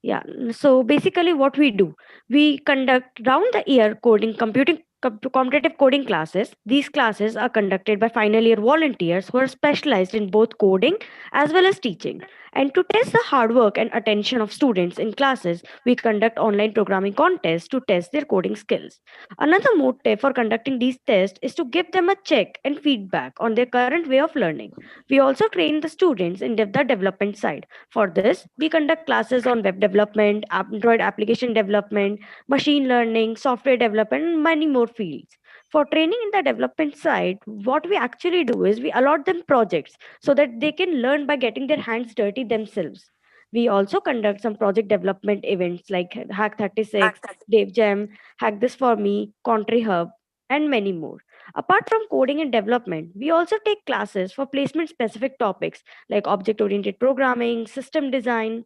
Yeah. So basically, what we do, we conduct round the year coding, competitive coding classes. These classes are conducted by final year volunteers who are specialized in both coding as well as teaching. And to test the hard work and attention of students in classes, we conduct online programming contests to test their coding skills. Another motive for conducting these tests is to give them a check and feedback on their current way of learning. We also train the students in the development side. For this, we conduct classes on web development, Android application development, machine learning, software development, and many more fields. For training in the development side, what we actually do is we allot them projects so that they can learn by getting their hands dirty themselves. We also conduct some project development events like Hack 36, Dave Jam, Hack This For Me, Country Hub, and many more. Apart from coding and development, we also take classes for placement specific topics like object oriented programming, system design.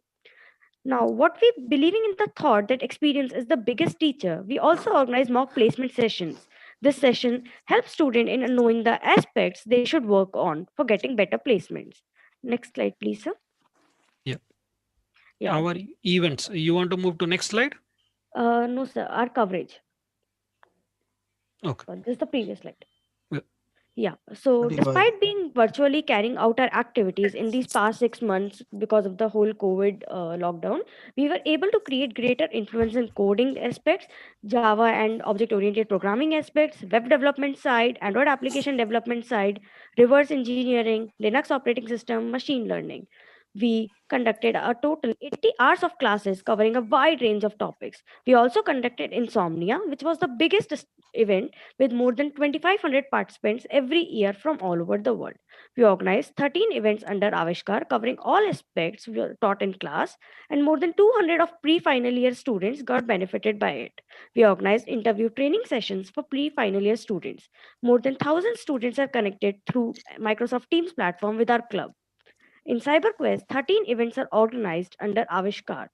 Now, what we believing in the thought that experience is the biggest teacher, we also organize mock placement sessions. This session helps students in knowing the aspects they should work on for getting better placements. Next slide, please, sir. Yeah. Yeah. Our events. You want to move to next slide? No, sir. Our coverage. Okay. This is the previous slide. Yeah. Yeah. So, 35. despite being virtually carrying out our activities in these past 6 months because of the whole COVID lockdown, we were able to create greater influence in coding aspects, Java and object oriented programming aspects, web development side, Android application development side, reverse engineering, Linux operating system, machine learning. We conducted a total 80 hours of classes covering a wide range of topics. We also conducted Insomnia, which was the biggest event with more than 2,500 participants every year from all over the world. We organized 13 events under Avishkar covering all aspects we were taught in class, and more than 200 of pre-final year students got benefited by it. We organized interview training sessions for pre-final year students. More than 1,000 students are connected through Microsoft Teams platform with our club. In CyberQuest, 13 events are organized under Avishkar,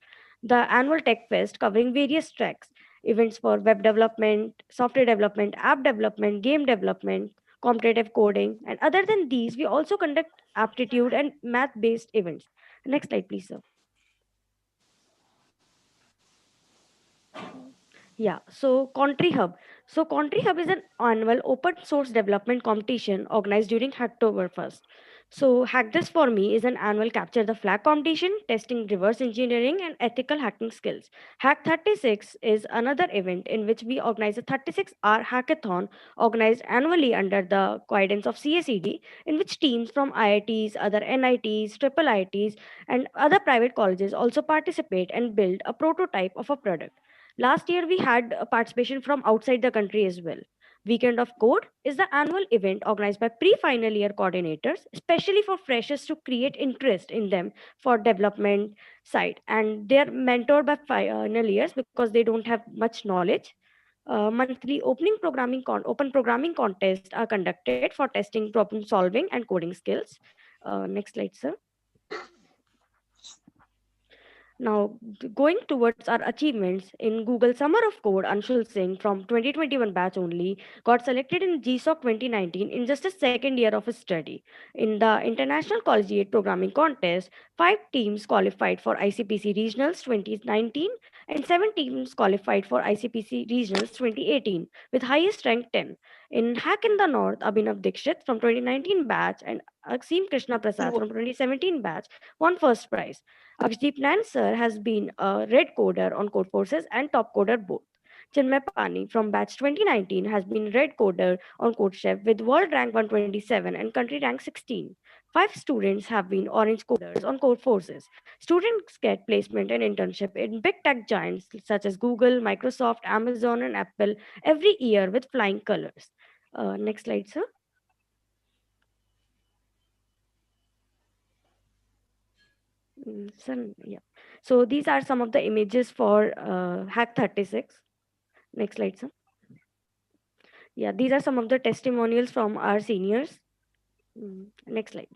the annual tech fest covering various tracks, events for web development, software development, app development, game development, competitive coding. And other than these, we also conduct aptitude and math based events. Next slide, please, sir. Yeah, so Country Hub. So Country Hub is an annual open source development competition organized during Hacktoberfest. So Hack This For Me is an annual capture the flag competition testing reverse engineering and ethical hacking skills. Hack 36 is another event in which we organize a 36-hour hackathon organized annually under the guidance of CSED, in which teams from IITs, other NITs, triple IITs, and other private colleges also participate and build a prototype of a product. Last year, we had participation from outside the country as well. Weekend of Code is the annual event organized by pre-final year coordinators, especially for freshers to create interest in them for development side. And they're mentored by final years because they don't have much knowledge. Monthly open programming contests are conducted for testing problem solving and coding skills. Next slide, sir. Now, going towards our achievements in Google Summer of Code, Anshul Singh from 2021 batch only got selected in GSOC 2019 in just a second year of his study. In the International Collegiate Programming Contest, 5 teams qualified for ICPC Regionals 2019 and 7 teams qualified for ICPC Regionals 2018 with highest rank 10. In Hack in the North, Abhinav Dikshit from 2019 batch and Aksim Krishna Prasad from 2017 batch won first prize. Akshdeep Nansar has been a red coder on Codeforces and top coder both. Chinmay Pani from batch 2019 has been red coder on CodeChef with world rank 127 and country rank 16. 5 students have been orange coders on Codeforces. Students get placement and internship in big tech giants such as Google, Microsoft, Amazon, and Apple every year with flying colors. Next slide, sir. Yeah. So these are some of the images for Hack 36. Next slide, sir. Yeah, these are some of the testimonials from our seniors. Next slide.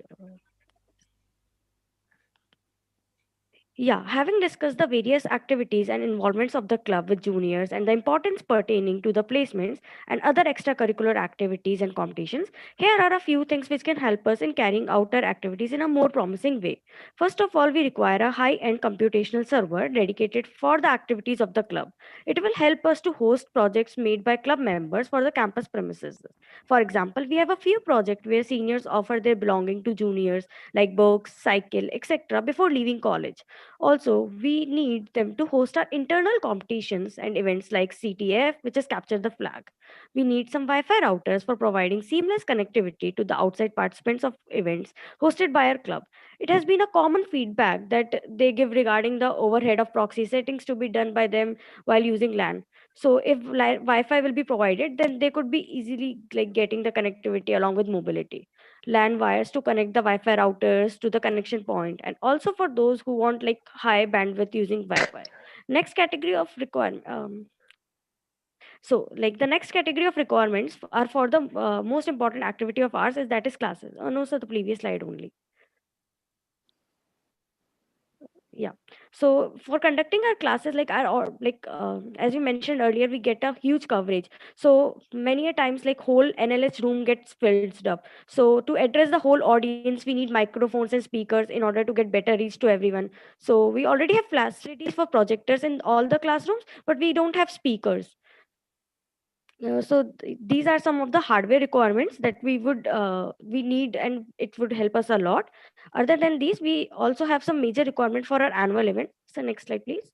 Yeah, having discussed the various activities and involvements of the club with juniors and the importance pertaining to the placements and other extracurricular activities and competitions, here are a few things which can help us in carrying out our activities in a more promising way. First of all, we require a high-end computational server dedicated for the activities of the club. It will help us to host projects made by club members for the campus premises. For example, we have a few projects where seniors offer their belonging to juniors like books, cycle, etc. before leaving college. Also, we need them to host our internal competitions and events like CTF, which is Capture the Flag. We need some Wi Fi routers for providing seamless connectivity to the outside participants of events hosted by our club. It has been a common feedback that they give regarding the overhead of proxy settings to be done by them while using LAN. So, if Wi-Fi will be provided, then they could be easily like getting the connectivity along with mobility. LAN wires to connect the Wi-Fi routers to the connection point, and also for those who want like high bandwidth using Wi-Fi. Next category of requirement. So, like the next category of requirements are for the most important activity of ours is that is classes. Oh no, so the previous slide only. Yeah. So for conducting our classes, like our or like as you mentioned earlier, we get a huge coverage. So many a times, like whole NLS room gets filled up. So to address the whole audience, we need microphones and speakers in order to get better reach to everyone. So we already have facilities for projectors in all the classrooms, but we don't have speakers. These are some of the hardware requirements that we need, and it would help us a lot. Other than these, we also have some major requirement for our annual event. So next slide, please.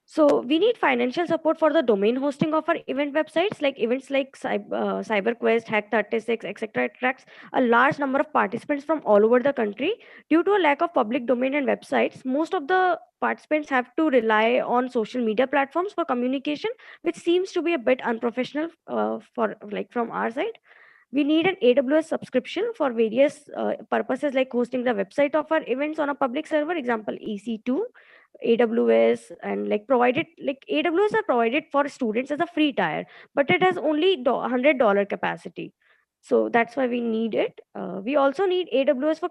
So we need financial support for the domain hosting of our event websites, like events like CyberQuest, Hack36, etc. attracts a large number of participants from all over the country. Due to a lack of public domain and websites, most of the participants have to rely on social media platforms for communication, which seems to be a bit unprofessional for like from our side. We need an AWS subscription for various purposes like hosting the website of our events on a public server, example EC2, AWS, and like provided like AWS are provided for students as a free tier, but it has only $100 capacity. So that's why we need it. We also need AWS for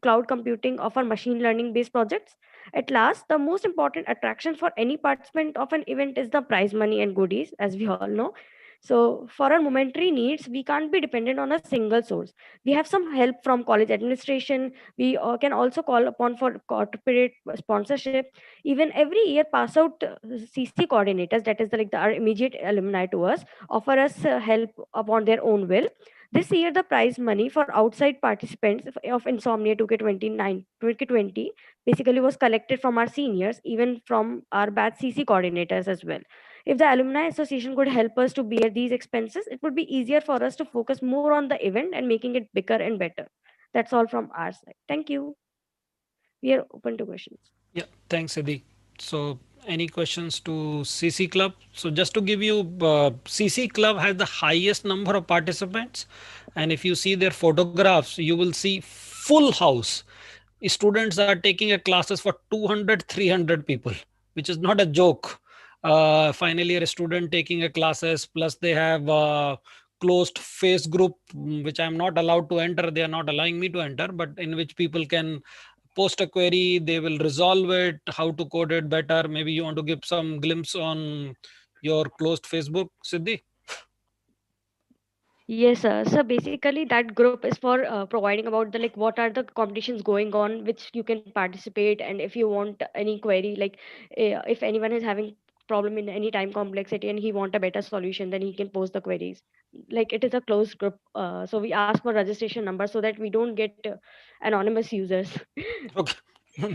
cloud computing of our machine learning based projects. At last, the most important attraction for any participant of an event is the prize money and goodies, as we all know. So for our momentary needs, we can't be dependent on a single source. We have some help from college administration. We can also call upon for corporate sponsorship. Even every year, pass out CC coordinators, that is our immediate alumni to us, offer us help upon their own will. This year, the prize money for outside participants of Insomnia 2020 basically was collected from our seniors, even from our batch CC coordinators as well. If the Alumni Association could help us to bear these expenses, it would be easier for us to focus more on the event and making it bigger and better. That's all from our side. Thank you. We are open to questions. Yeah, thanks, Adi. So any questions to CC Club? So just to give you, CC Club has the highest number of participants, and if you see their photographs, you will see full house. Students are taking a classes for 200, 300 people, which is not a joke. Final year student taking a classes, plus they have closed face group, which I'm not allowed to enter. They are not allowing me to enter, but in which people can post a query, they will resolve it, how to code it better. Maybe you want to give some glimpse on your closed Facebook, Siddhi? Yes, sir. So basically, that group is for providing about the like what are the competitions going on, which you can participate, and if you want any query, like if anyone is having problem in any time complexity and he want a better solution, then he can post the queries. Like it is a closed group, so we ask for registration number so that we don't get anonymous users. Okay.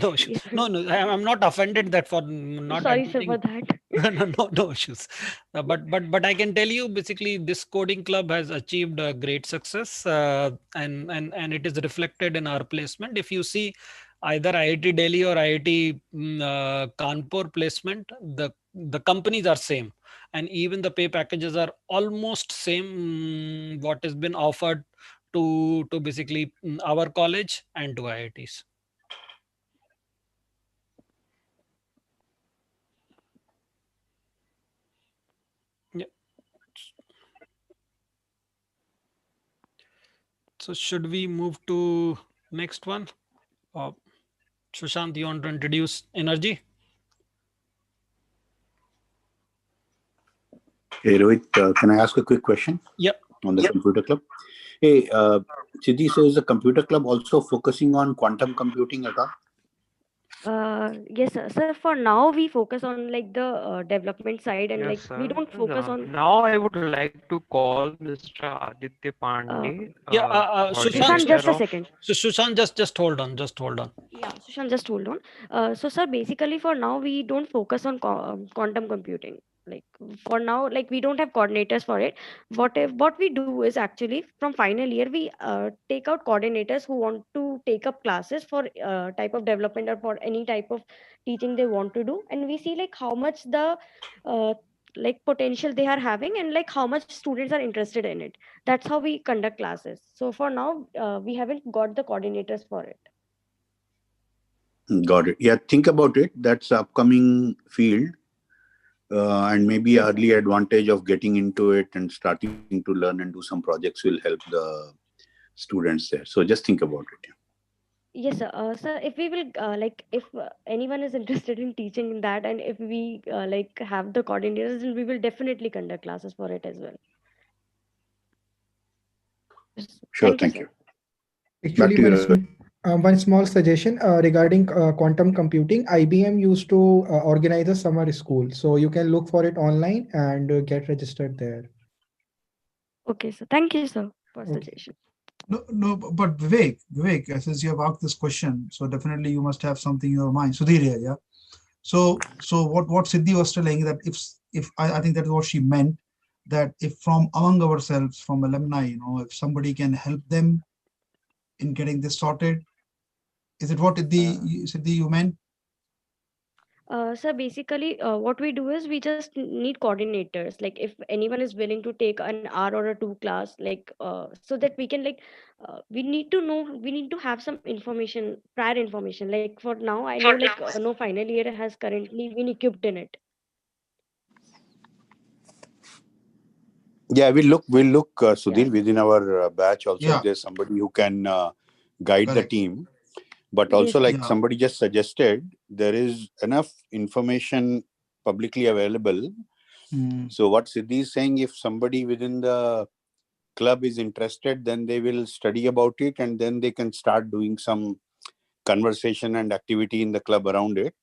No issues. Yeah. No, I'm not offended that for not Sorry, sir, for admitting. that. No issues. But I can tell you, basically, this coding club has achieved a great success, and it is reflected in our placement. If you see either IIT Delhi or IIT Kanpur placement, the companies are same, and even the pay packages are almost same. What has been offered to basically our college and to IITs. Yeah. So should we move to next one? Uh, Sushant, you want to introduce energy? Hey, Rohit, can I ask a quick question? Yep. On the computer club? Hey, Siddhi, so is the computer club also focusing on quantum computing at all? Yes, sir. Sir, for now we focus on like the development side, and Yes, like we sir. don't focus on. Now I would like to call Mr. Aditya Pandey, Yeah, Sushant, coordinator just a of. second. So Sushant, just hold on, Yeah, Sushant, just hold on. So, sir, basically for now we don't focus on quantum computing. Like for now, like we don't have coordinators for it. What we do is actually from final year we take out coordinators who want to take up classes for type of development or for any type of teaching they want to do, and we see like how much the uh, like potential they are having and like how much students are interested in it. That's how we conduct classes. So for now, we haven't got the coordinators for it. Got it. Yeah, think about it. That's upcoming field, and maybe Yes, early advantage of getting into it and starting to learn and do some projects will help the students there. So just think about it. yes, sir. Sir, if we will like, if anyone is interested in teaching in that, and if we like have the coordinators, then we will definitely conduct classes for it as well. Yes. Sure, Thank you, thank sir. you. Back Actually, to you, Rohit. one small suggestion regarding quantum computing. IBM used to organize a summer school, so you can look for it online and get registered there. Okay, sir. Thank you, sir, for Okay. suggestion. No, but Vivek, since you have asked this question, so definitely you must have something in your mind. Sudhir here, yeah. So what Siddhi was telling that if I think that's what she meant, that if from among ourselves, from alumni, if somebody can help them in getting this sorted, is it what Siddhi you meant? Sir, basically, what we do is we just need coordinators. Like, if anyone is willing to take an hour or a two class, like, so that we can we need to know, we need to have some information, prior information. Like for now, I know like no final year has currently been equipped in it. Yeah, we'll look, Sudhir, Yeah. within our batch also Yeah. if there's somebody who can guide the Correct. team. But Yes. also, like Yeah. somebody just suggested, there is enough information publicly available. So what Siddhi is saying, if somebody within the club is interested, then they will study about it and then they can start doing some conversation and activity in the club around it.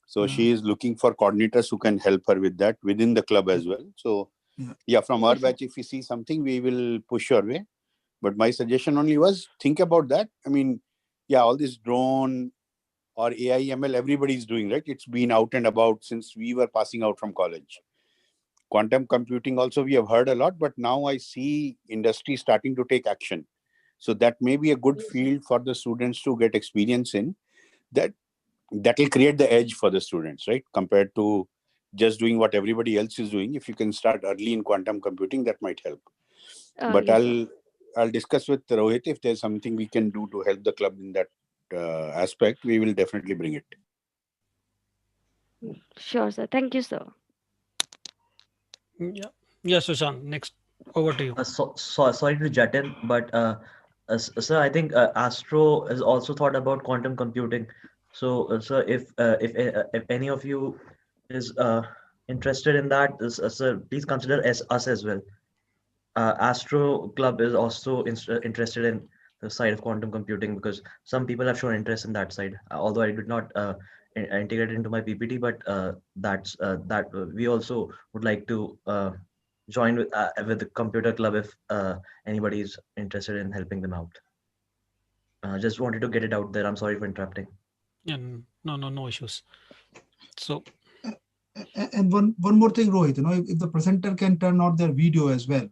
So she is looking for coordinators who can help her with that within the club as well. So yeah, from our Yes, sir. batch, if we see something, we will push your way. But my suggestion only was think about that. I mean, yeah, all this drone or AI, ML, everybody's doing, right? It's been out and about since we were passing out from college. Quantum computing also we have heard a lot, but now I see industry starting to take action. So that may be a good field for the students to get experience in. That that will create the edge for the students, right? Compared to just doing what everybody else is doing. If you can start early in quantum computing, that might help. But Yes, sir. I'll discuss with Rohit if there's something we can do to help the club in that aspect. We will definitely bring it. Sure, sir. Thank you, sir. Yeah. Yes, Sushant. Next, over to you. Sorry to jut in, but sir, I think Astro has also thought about quantum computing. So, sir, if any of you is interested in that, sir, please consider us as well. Astro Club is also interested in the side of quantum computing because some people have shown interest in that side. Although I did not integrate it into my PPT, but we also would like to join with the computer club if anybody is interested in helping them out. Just wanted to get it out there. I'm sorry for interrupting. Yeah, no issues. So, and one more thing, Rohit, if the presenter can turn out their video as well,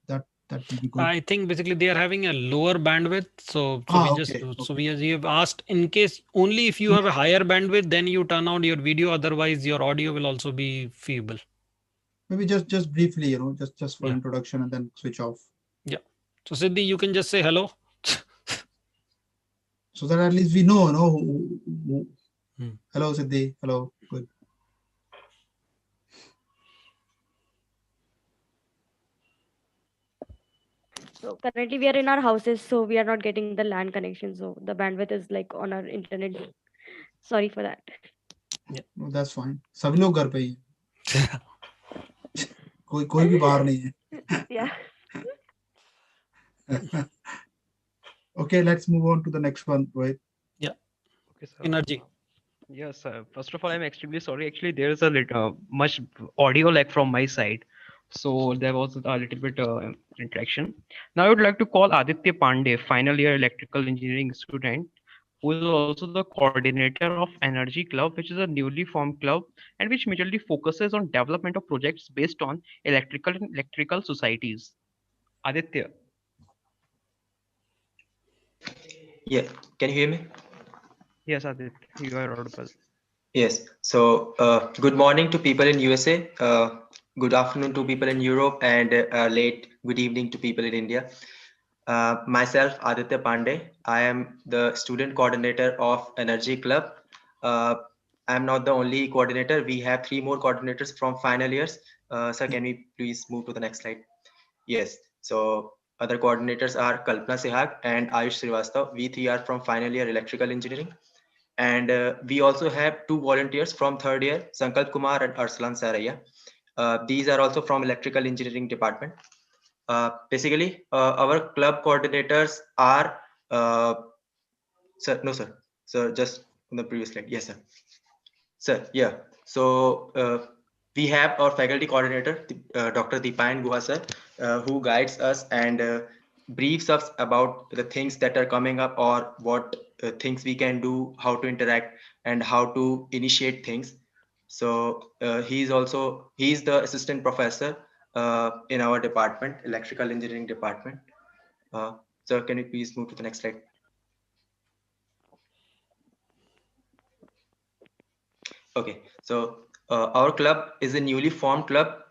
that will be good. I think basically they are having a lower bandwidth. So we have asked, in case only if you have a higher bandwidth, then you turn on your video. Otherwise, your audio will also be feeble. Maybe just briefly, just for introduction and then switch off. Yeah. So Siddhi, you can just say hello. So that at least we know, who. Hello, Siddhi. Hello. Good. So currently we are in our houses, so we are not getting the LAN connection. So the bandwidth is like on our internet. Sorry for that. Yeah. No, that's fine. सभी लोग घर पे ही हैं. कोई भी बाहर नहीं है. Yeah. Okay, let's move on to the next one, right? Yeah. Okay, sir. Energy. Yes, first of all, I'm extremely sorry. Actually, there is a little much audio lag from my side, so there was a little bit interaction. Now, I would like to call Aditya Pandey, final year electrical engineering student, who is also the coordinator of Energy Club, which is a newly formed club and which majorly focuses on development of projects based on electrical societies. Aditya. Yeah, can you hear me? Yes, Aditya, you are audible. Yes. So, good morning to people in USA. Good afternoon to people in Europe, and late good evening to people in India. Myself, Aditya Pandey. I am the student coordinator of Energy Club. I'm not the only coordinator. We have 3 more coordinators from final years. Sir, can we please move to the next slide? Yes. So other coordinators are Kalpana Sehag and Ayush Srivastav. We 3 are from final year electrical engineering. And we also have 2 volunteers from 3rd year, Sankalp Kumar and Arsalan Saraya. These are also from electrical engineering department. Basically, our club coordinators are, sir, no, sir. Sir, just on the previous slide. Yes, sir. Sir, yeah. So we have our faculty coordinator, Dr. Deepayan Guha, sir, who guides us and briefs us about the things that are coming up or what things we can do, how to interact, and how to initiate things. So he's the assistant professor in our department, electrical engineering department. Sir, can you please move to the next slide? Okay, so our club is a newly formed club.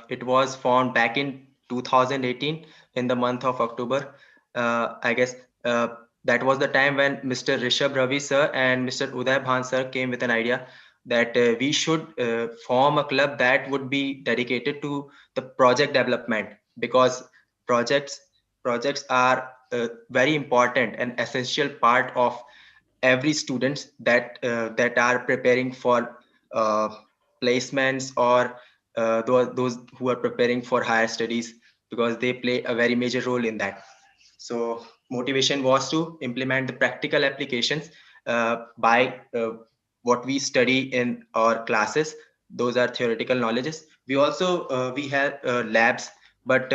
It was formed back in 2018 in the month of October. I guess that was the time when Mr. Rishabh Ravi sir and Mr. Uday Bhan sir came with an idea that we should form a club that would be dedicated to the project development, because projects are very important and essential part of every students that are preparing for placements or those who are preparing for higher studies, because they play a very major role in that. So motivation was to implement the practical applications by what we study in our classes. Those are theoretical knowledges. We also we have labs, but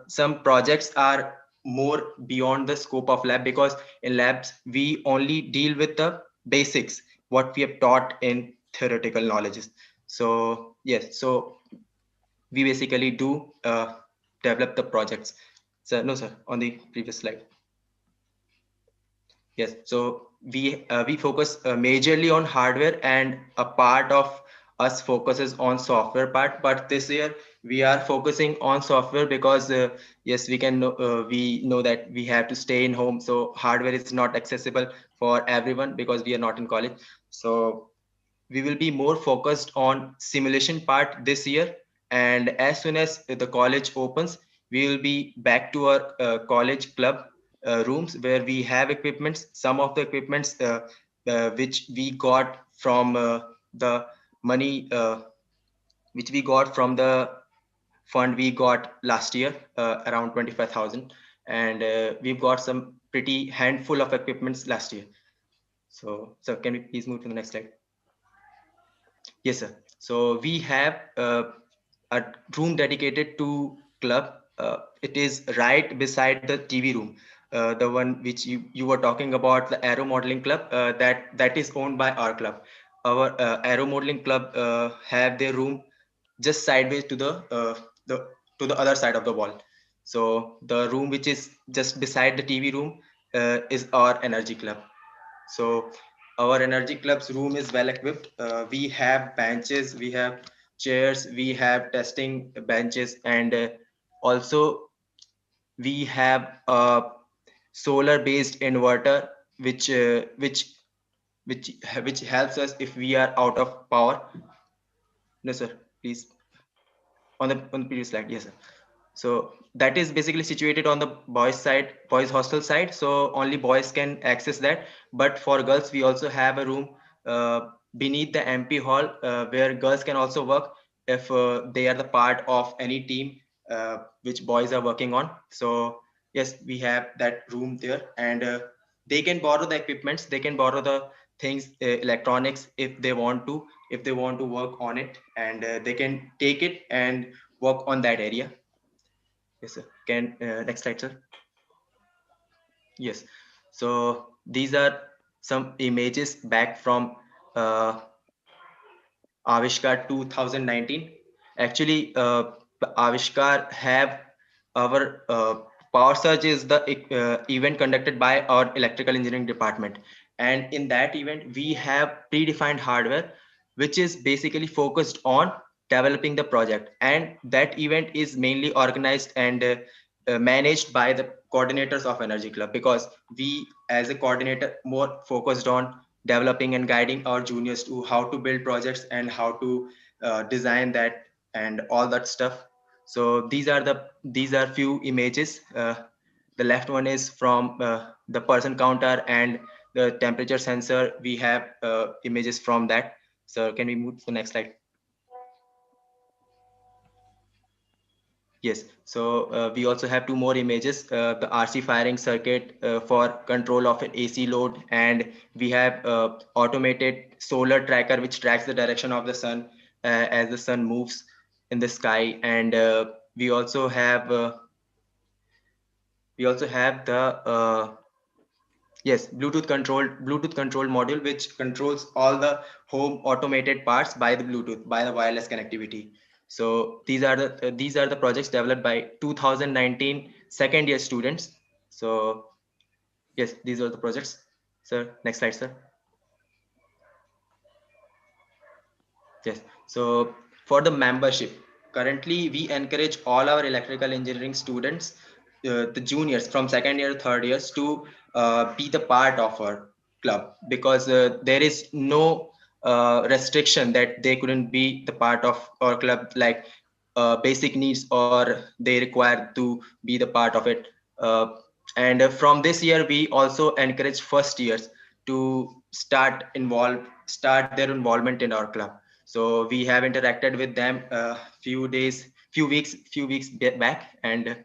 some projects are more beyond the scope of lab, because in labs we only deal with the basics what we have taught in theoretical knowledges. So yes, so we basically do develop the projects. Sir, no, sir, on the previous slide. Yes, so we focus majorly on hardware, and a part of us focuses on software part. But this year we are focusing on software because yes, we know that we have to stay in home, so hardware is not accessible for everyone because we are not in college. So we will be more focused on simulation part this year, and as soon as the college opens, we will be back to our college club rooms where we have equipments. Some of the equipments which we got from the money which we got from the fund we got last year, around 25,000, and we've got some pretty handful of equipments last year. So can we please move to the next slide? Yes, sir. So we have a room dedicated to club. It is right beside the TV room, the one which you were talking about, the Aero Modeling Club. That is owned by our club. Our Aero Modeling Club have their room just sideways to the other side of the wall. So the room which is just beside the TV room is our energy club. So our energy club's room is well equipped. We have benches, we have chairs, we have testing benches, and also we have a solar based inverter which helps us if we are out of power. No sir, please, on the previous slide. Yes sir. So that is basically situated on the boys hostel side, so only boys can access that. But for girls we also have a room beneath the MP hall where girls can also work if they are the part of any team which boys are working on. So yes, we have that room there, and they can borrow the equipments, they can borrow the things, electronics, if they want to work on it, and they can take it and work on that area. Yes, sir. Can next slide, sir. Yes. So these are some images back from uh, Avishkar 2019. Actually, Avishkar have our Power Surge is the event conducted by our electrical engineering department, and in that event we have predefined hardware which is basically focused on developing the project, and that event is mainly organized and managed by the coordinators of Energy Club, because we as a coordinator more focused on developing and guiding our juniors to how to build projects and how to design that and all that stuff. So these are few images. The left one is from the person counter and the temperature sensor. We have images from that. So can we move to the next slide? Yes, so we also have two more images, the RC firing circuit for control of an AC load, and we have automated solar tracker which tracks the direction of the sun as the sun moves in the sky, and we also have the yes, Bluetooth control module which controls all the home automated parts by the Bluetooth, by the wireless connectivity. So these are the projects developed by 2019 second year students. So yes, these are the projects. Sir, next slide, sir. Yes. So for the membership, currently we encourage all our electrical engineering students, the juniors from second year to third years, to be the part of our club, because there is no restriction that they couldn't be the part of our club, like basic needs, or they require to be the part of it. And from this year, we also encourage first years to start their involvement in our club. So we have interacted with them few weeks back, and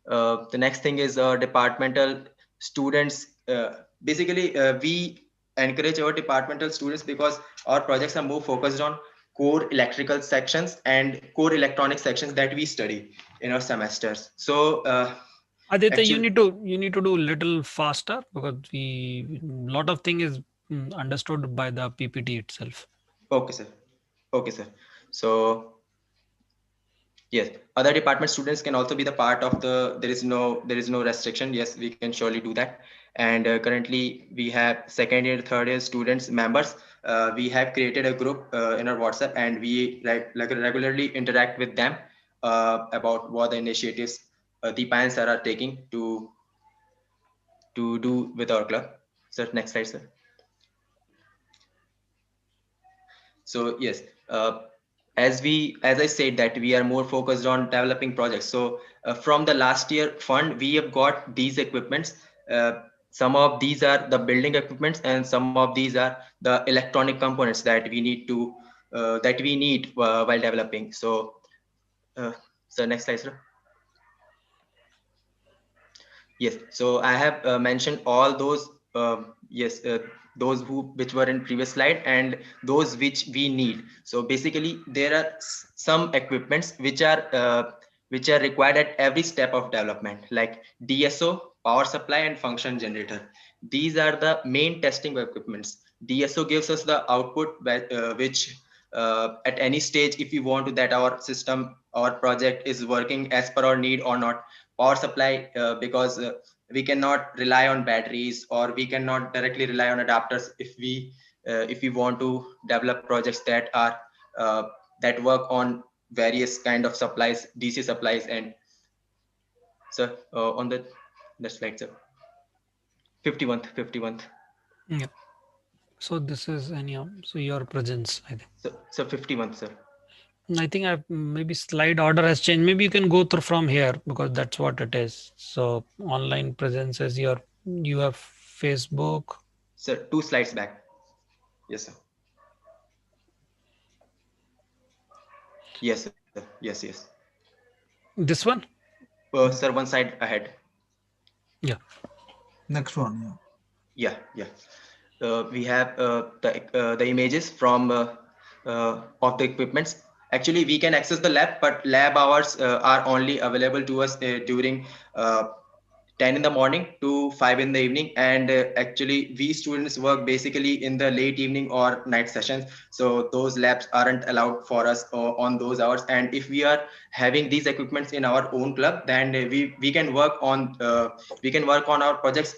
the next thing is departmental students. Basically, we encourage our departmental students because our projects are more focused on core electrical sections and core electronic sections that we study in our semesters. So Aditya, you need to do a little faster, because we lot of thing is understood by the PPT itself. Okay, sir. Okay, sir. So Yes, other department students can also be the part of the. There is no restriction. Yes, we can surely do that. And currently we have second year, third year students members. We have created a group in our WhatsApp, and we regularly interact with them about what the initiatives the parents are taking to do with our club. So next slide, sir. So yes, as I said that we are more focused on developing projects. So from the last year fund, we have got these equipments. Some of these are the building equipments, and some of these are the electronic components that we need to while developing. So, so next slide, sir. Yes, so I have mentioned all those, yes, those which were in previous slide and those which we need. So basically, there are some equipments which are required at every step of development, like DSO, power supply, and function generator. These are the main testing equipments. DSO gives us the output which at any stage, if we want to that our system, our project is working as per our need or not. Power supply, because we cannot rely on batteries, or we cannot directly rely on adapters if we want to develop projects that are that work on various kind of supplies, DC supplies. And so on the slide, sir. 51th. Yeah. So this is anyhow. So your presence, I think. So 51th, sir. I think I maybe slide order has changed. Maybe you can go through from here because that's what it is. So online presence is you have Facebook. Sir, 2 slides back. Yes, sir. Yes, sir. Yes. This one? Sir, one side ahead. Yeah. Next one. Yeah. We have the images from of the equipments. Actually, we can access the lab, but lab hours are only available to us during 10 in the morning to 5 in the evening. And actually, we students work basically in the late evening or night sessions. So those labs aren't allowed for us on those hours. And if we are having these equipments in our own club, then we can work on our projects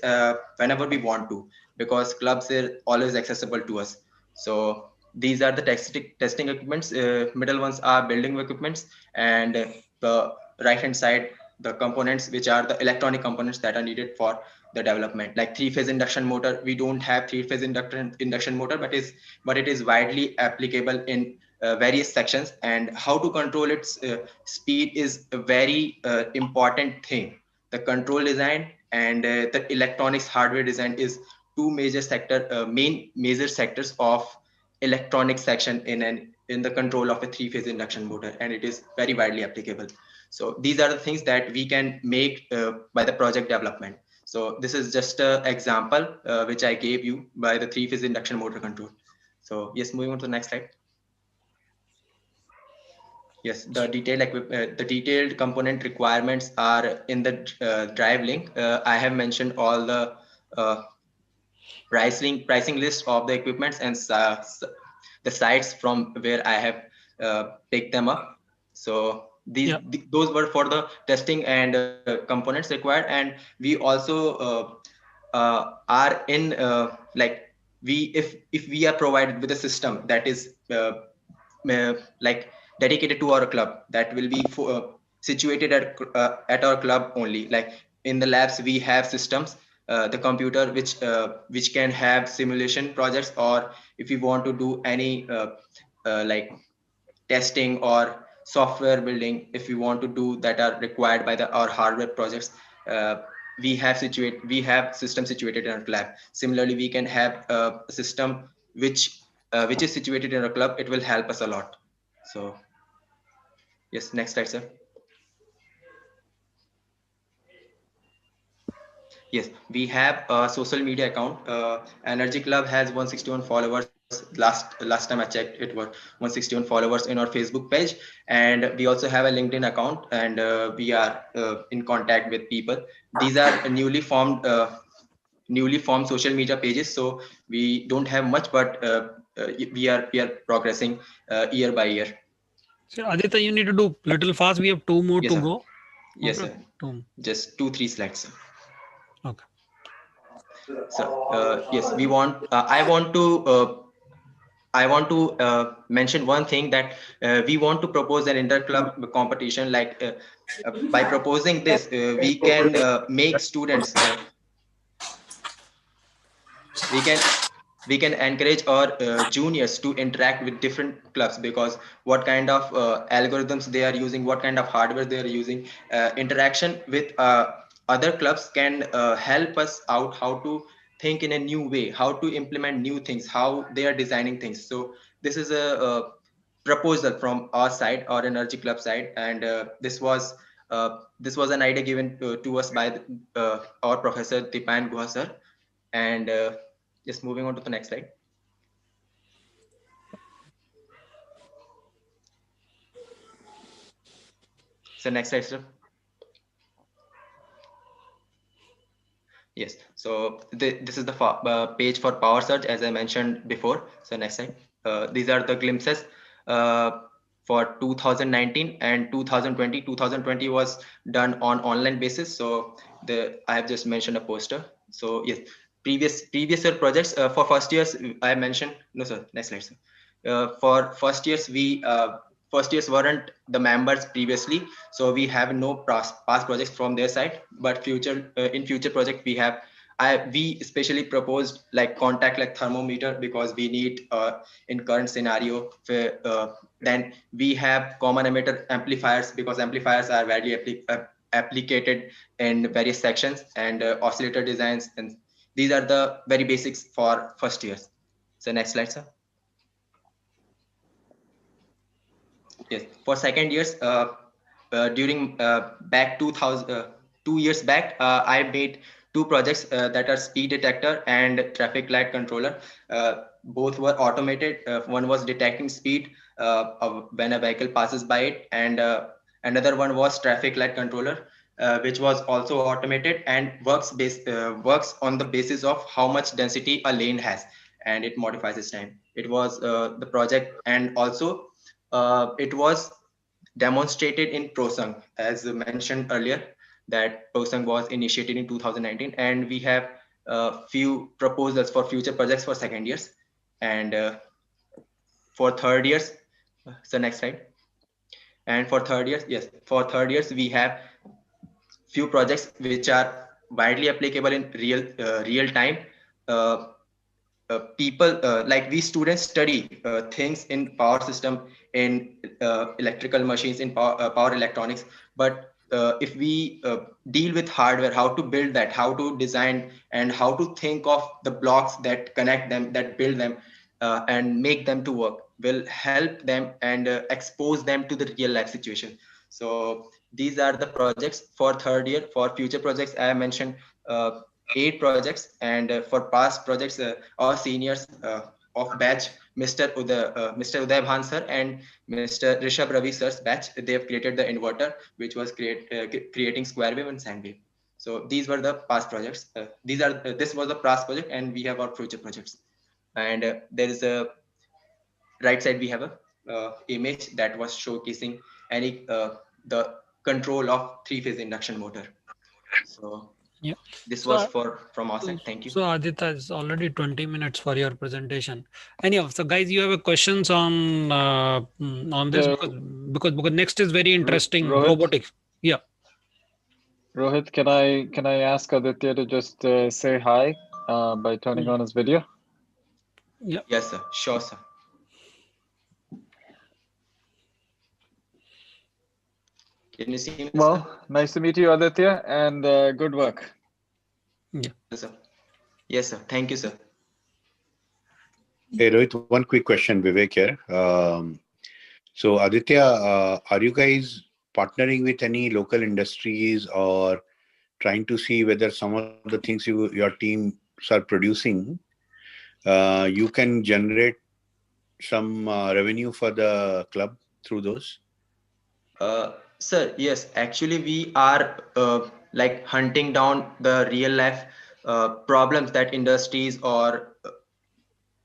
whenever we want to, because clubs are always accessible to us. So these are the testing equipments. Middle ones are building equipments, and the right hand side, the components which are the electronic components that are needed for the development, like 3-phase induction motor. We don't have 3-phase induction motor, but it is widely applicable in various sections, and how to control its speed is a very important thing. The control design and the electronics hardware design is two main major sectors of electronic section in the control of a 3-phase induction motor, and it is very widely applicable. So these are the things that we can make by the project development. So this is just an example which I gave you by the 3-phase induction motor control. So yes, moving on to the next slide. Yes, the detailed component requirements are in the drive link. I have mentioned all the pricing list of the equipments and the sites from where I have picked them up. So those were for the testing and components required. And we also are in like if we are provided with a system that is like dedicated to our club, that will be situated at our club only. Like in the labs we have systems, the computer which can have simulation projects, or if you want to do any like testing or software building, if you want to do that are required by our hardware projects, we have system situated in our lab. Similarly, we can have a system which is situated in our club. It will help us a lot. So yes, next slide, sir. Yes, we have a social media account. Energy Club has 161 followers. Last time I checked, it was 161 followers in our Facebook page, and we also have a LinkedIn account, and we are in contact with people. These are newly formed social media pages, so we don't have much, but we are progressing year by year. So Aditya, you need to do little fast. We have 2 more Yes, to sir. go. Yes, Okay. sir. Just 2-3 slides, sir. Okay. So yes, we want. I want to mention one thing that we want to propose an inter-club competition. Like by proposing this, we can make students. We can encourage our juniors to interact with different clubs, because what kind of algorithms they are using, what kind of hardware they are using, interaction with other clubs can help us out how to think in a new way, how to implement new things, how they are designing things. So this is a proposal from our side, our energy club side, and this was an idea given to us by our professor Dipan Guha sir. And just moving on to the next slide. So next slide, sir. Yes. So this is the page for Power Surge, as I mentioned before. So next slide. These are the glimpses for 2019 and 2020. 2020 was done on online basis. So I have just mentioned a poster. So yes, previous year projects for first years I mentioned. No, sir. Next slide, sir. For first years first years weren't the members previously, so we have no past projects from their side. But in future project we especially proposed like contact like thermometer, because we need in current scenario. Then we have common emitter amplifiers, because amplifiers are widely applicated in various sections, and oscillator designs, and these are the very basics for first years. So next slide, sir. Yes, for second years, during back 2 years back, I made 2 projects that are speed detector and traffic light controller. Both were automated. One was detecting speed when a vehicle passes by it, and another one was traffic light controller, which was also automated and works on the basis of how much density a lane has, and it modifies its time. It was the project, and also it was demonstrated in ProSung, as mentioned earlier, that ProSung was initiated in 2019, and we have a few proposals for future projects for second years. And for third years, so next slide. And for third years, yes, for third years, we have few projects which are widely applicable in real time. Uh, People like we students study things in power system, in electrical machines, in power electronics. But if we deal with hardware, how to build that, how to design, and how to think of the blocks that connect them, that build them, and make them to work, will help them and expose them to the real life situation. So these are the projects for third year. For future projects, I have mentioned 8 projects, and for past projects, our seniors of batch, Mr. Uday Bhan sir and Mr. Rishabh Ravi sir's batch, they have created the inverter, which was creating square wave and sine wave. So these were the past projects. This was the past project, and we have our future projects. And there is a right side, we have a image that was showcasing the control of 3-phase induction motor. So yeah, this so was from our side. Thank you. So Aditya, it's already 20 minutes for your presentation. Anyhow, so guys, you have a questions on this, because next is very interesting. Rohit? Robotics. Yeah. Rohit, can I ask Aditya to just say hi by turning on his video? Yeah. Yes, sir. Sure, sir. Can you see me? Well, nice to meet you, Aditya, and good work. Yeah. Yes, sir. Yes, sir. Thank you, sir. Hey, Rohit, one quick question, Vivek here. So Aditya, are you guys partnering with any local industries or trying to see whether some of the things your teams are producing, you can generate some revenue for the club through those? Sir, yes, actually we are like hunting down the real life problems that industries or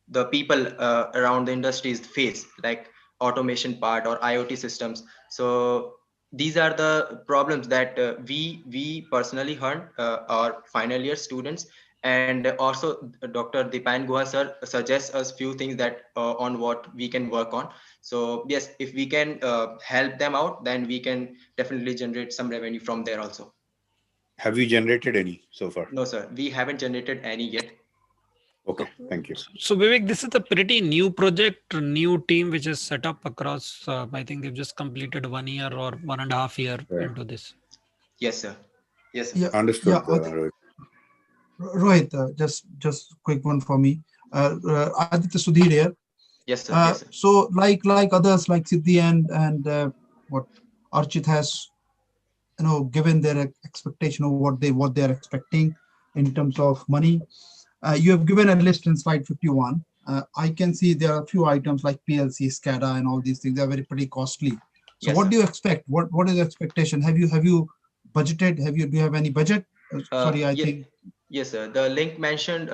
the people around the industries face. Like automation part or IoT systems. So these are the problems that we personally heard, our final year students, and also Dr. Dipan Guha sir suggests us few things that on what we can work on. So yes, if we can help them out, then we can definitely generate some revenue from there also. Have you generated any so far? No, sir, we haven't generated any yet. Okay, thank you. So Vivek, this is a pretty new project, new team which is set up across. I think they've just completed 1 year or 1.5 year into this. Yes, sir. Yes, sir. Yeah, Understood. Rohit, just quick one for me. Aditya Sudhir here. Yes, sir. Yes, sir. So like others, like Siddhi and what Archit has, given their expectation of what they are expecting in terms of money. You have given a list in slide 51. I can see there are a few items like PLC, SCADA, and all these things. They are pretty costly. So Yes, what sir. do you expect? What is the expectation? Have you budgeted? Do you have any budget? Sorry, I think. Yes, sir. The link mentioned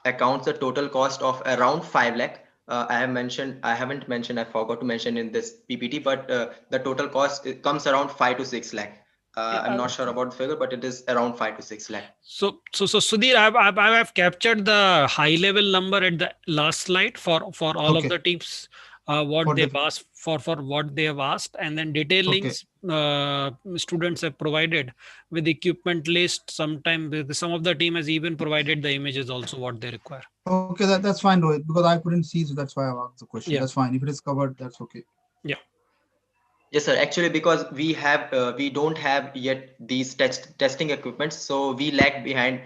accounts the total cost of around 5 lakh. I haven't mentioned, I forgot to mention in this PPT, but the total cost, it comes around 5 to 6 lakh. I'm not sure about the figure, but it is around 5 to 6 lakh. So Sudhir, I've captured the high level number at the last slide for all of the teams, what they've asked for what they have asked, and then detailed links students have provided with equipment list. Sometime some of the team has even provided the images also what they require. Okay, that's fine, Rohit, because I couldn't see, so that's why I asked the question. Yeah. That's fine. If it is covered, that's okay. Yeah. Yes, sir. Actually, because we don't have yet these testing equipments, so we lag behind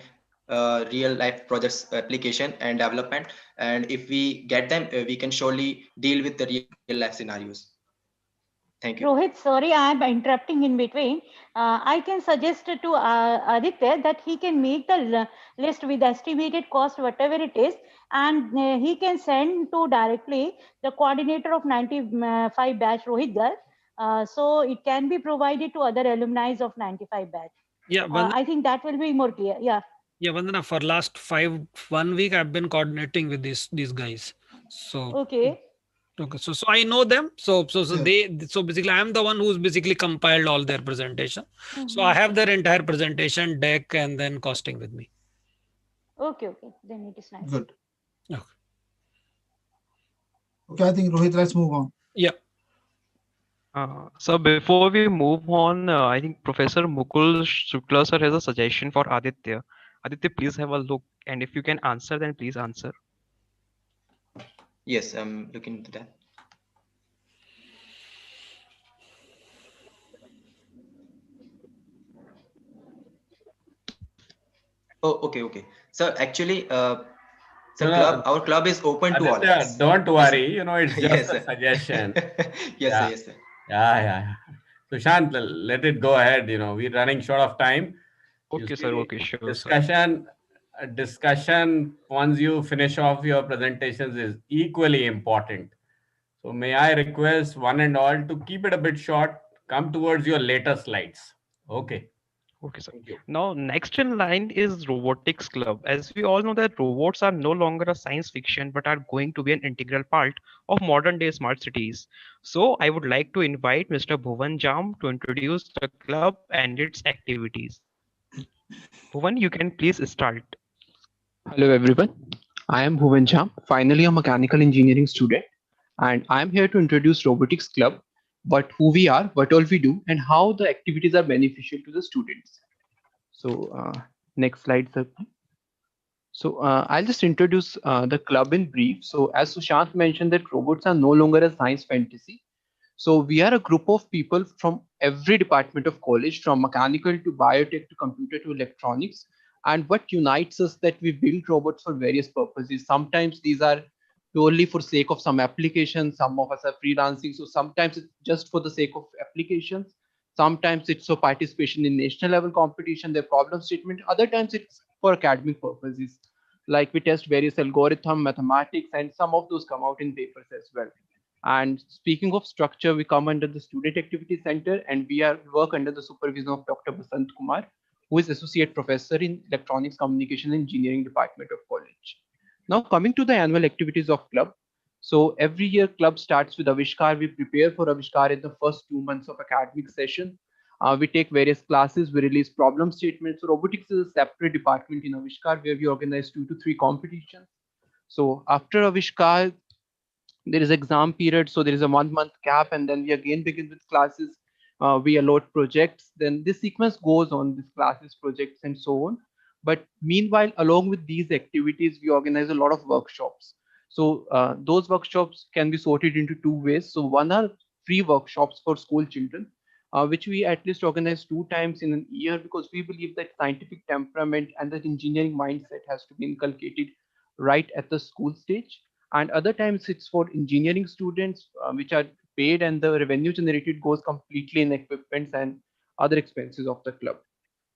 real life projects application and development. And if we get them, we can surely deal with the real life scenarios. Thank you. Rohit, sorry, I am interrupting in between. I can suggest to Aditya that he can make the list with estimated cost, whatever it is, and he can send to directly the coordinator of 95 batch, Rohit Garg. So it can be provided to other alumni of 95 batch. Yeah, I think that will be more clear. Yeah. Yeah, Vandana, for last 1 week I've been coordinating with these guys. So okay. Okay, so I know them. So basically I am the one who's basically compiled all their presentation. So I have their entire presentation deck and then costing with me. Okay, then it is nice. Good. Okay. Okay, I think Rohit, let's move on. Yeah. So before we move on, I think Professor Mukul Shukla sir has a suggestion for Aditya. Aditya, please have a look, and if you can answer, then please answer. Yes, I'm looking into that. Oh, okay. So actually, our club is open to all of us. Don't worry, it's just Yes, a suggestion. Yes, sir. Yeah. Sushant, let it go ahead. We're running short of time. Okay, sir. Okay, sure. Discussion once you finish off your presentations is equally important. So may I request one and all to keep it a bit short, come towards your later slides. Okay. Okay, sir. Now, next in line is Robotics Club. As we all know that robots are no longer a science fiction, but are going to be an integral part of modern day smart cities. So I would like to invite Mr. Bhuvan Jam to introduce the club and its activities. Bhuvan, you can please start. Hello, everyone. I am Bhuvan Jam, finally a mechanical engineering student, and I'm here to introduce Robotics Club, what who we are, what all we do, and how the activities are beneficial to the students. So next slide, sir. So I'll just introduce the club in brief. So as Sushant mentioned that robots are no longer a science fantasy. So we are a group of people from every department of college, from mechanical to biotech to computer to electronics. And what unites us that we build robots for various purposes. Sometimes these are purely for sake of some applications. Some of us are freelancing. So sometimes it's just for the sake of applications. Sometimes it's for participation in national level competition, their problem statement. Other times it's for academic purposes. Like we test various algorithm, mathematics, and some of those come out in papers as well. And speaking of structure, we come under the Student Activity Center, and we work under the supervision of Dr. Basant Kumar, who is Associate Professor in Electronics Communication Engineering Department of College. Now coming to the annual activities of club. So every year club starts with Avishkar. We prepare for Avishkar in the first 2 months of academic session. We take various classes, we release problem statements. So robotics is a separate department in Avishkar where we organize 2 to 3 competitions. So after Avishkar, there is exam period, so there is a 1 month gap, and then we again begin with classes. We allot projects, then this sequence goes on, this classes, projects, and so on. But meanwhile, along with these activities, we organize a lot of workshops. So those workshops can be sorted into 2 ways. So one are free workshops for school children, which we at least organize 2 times in a year, because we believe that scientific temperament and that engineering mindset has to be inculcated right at the school stage. And other times it's for engineering students, which are paid, and the revenue generated goes completely in equipments and other expenses of the club.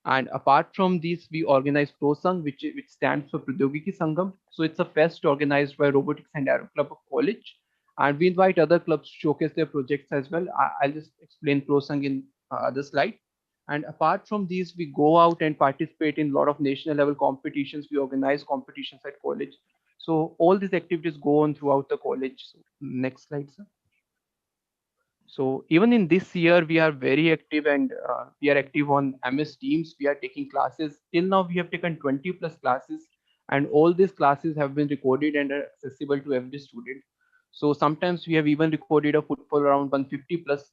And apart from these, we organize ProSang, which stands for Pradyogiki Sangam. So it's a fest organized by Robotics and Aero Club of College. And we invite other clubs to showcase their projects as well. I'll just explain ProSang in other slide. And apart from these, we go out and participate in a lot of national level competitions. We organize competitions at college. So all these activities go on throughout the college. So next slide, sir. So even in this year, we are very active, and we are active on MS Teams. We are taking classes. Till now, we have taken 20 plus classes, and all these classes have been recorded and are accessible to every student. So sometimes we have even recorded a footfall around 150 plus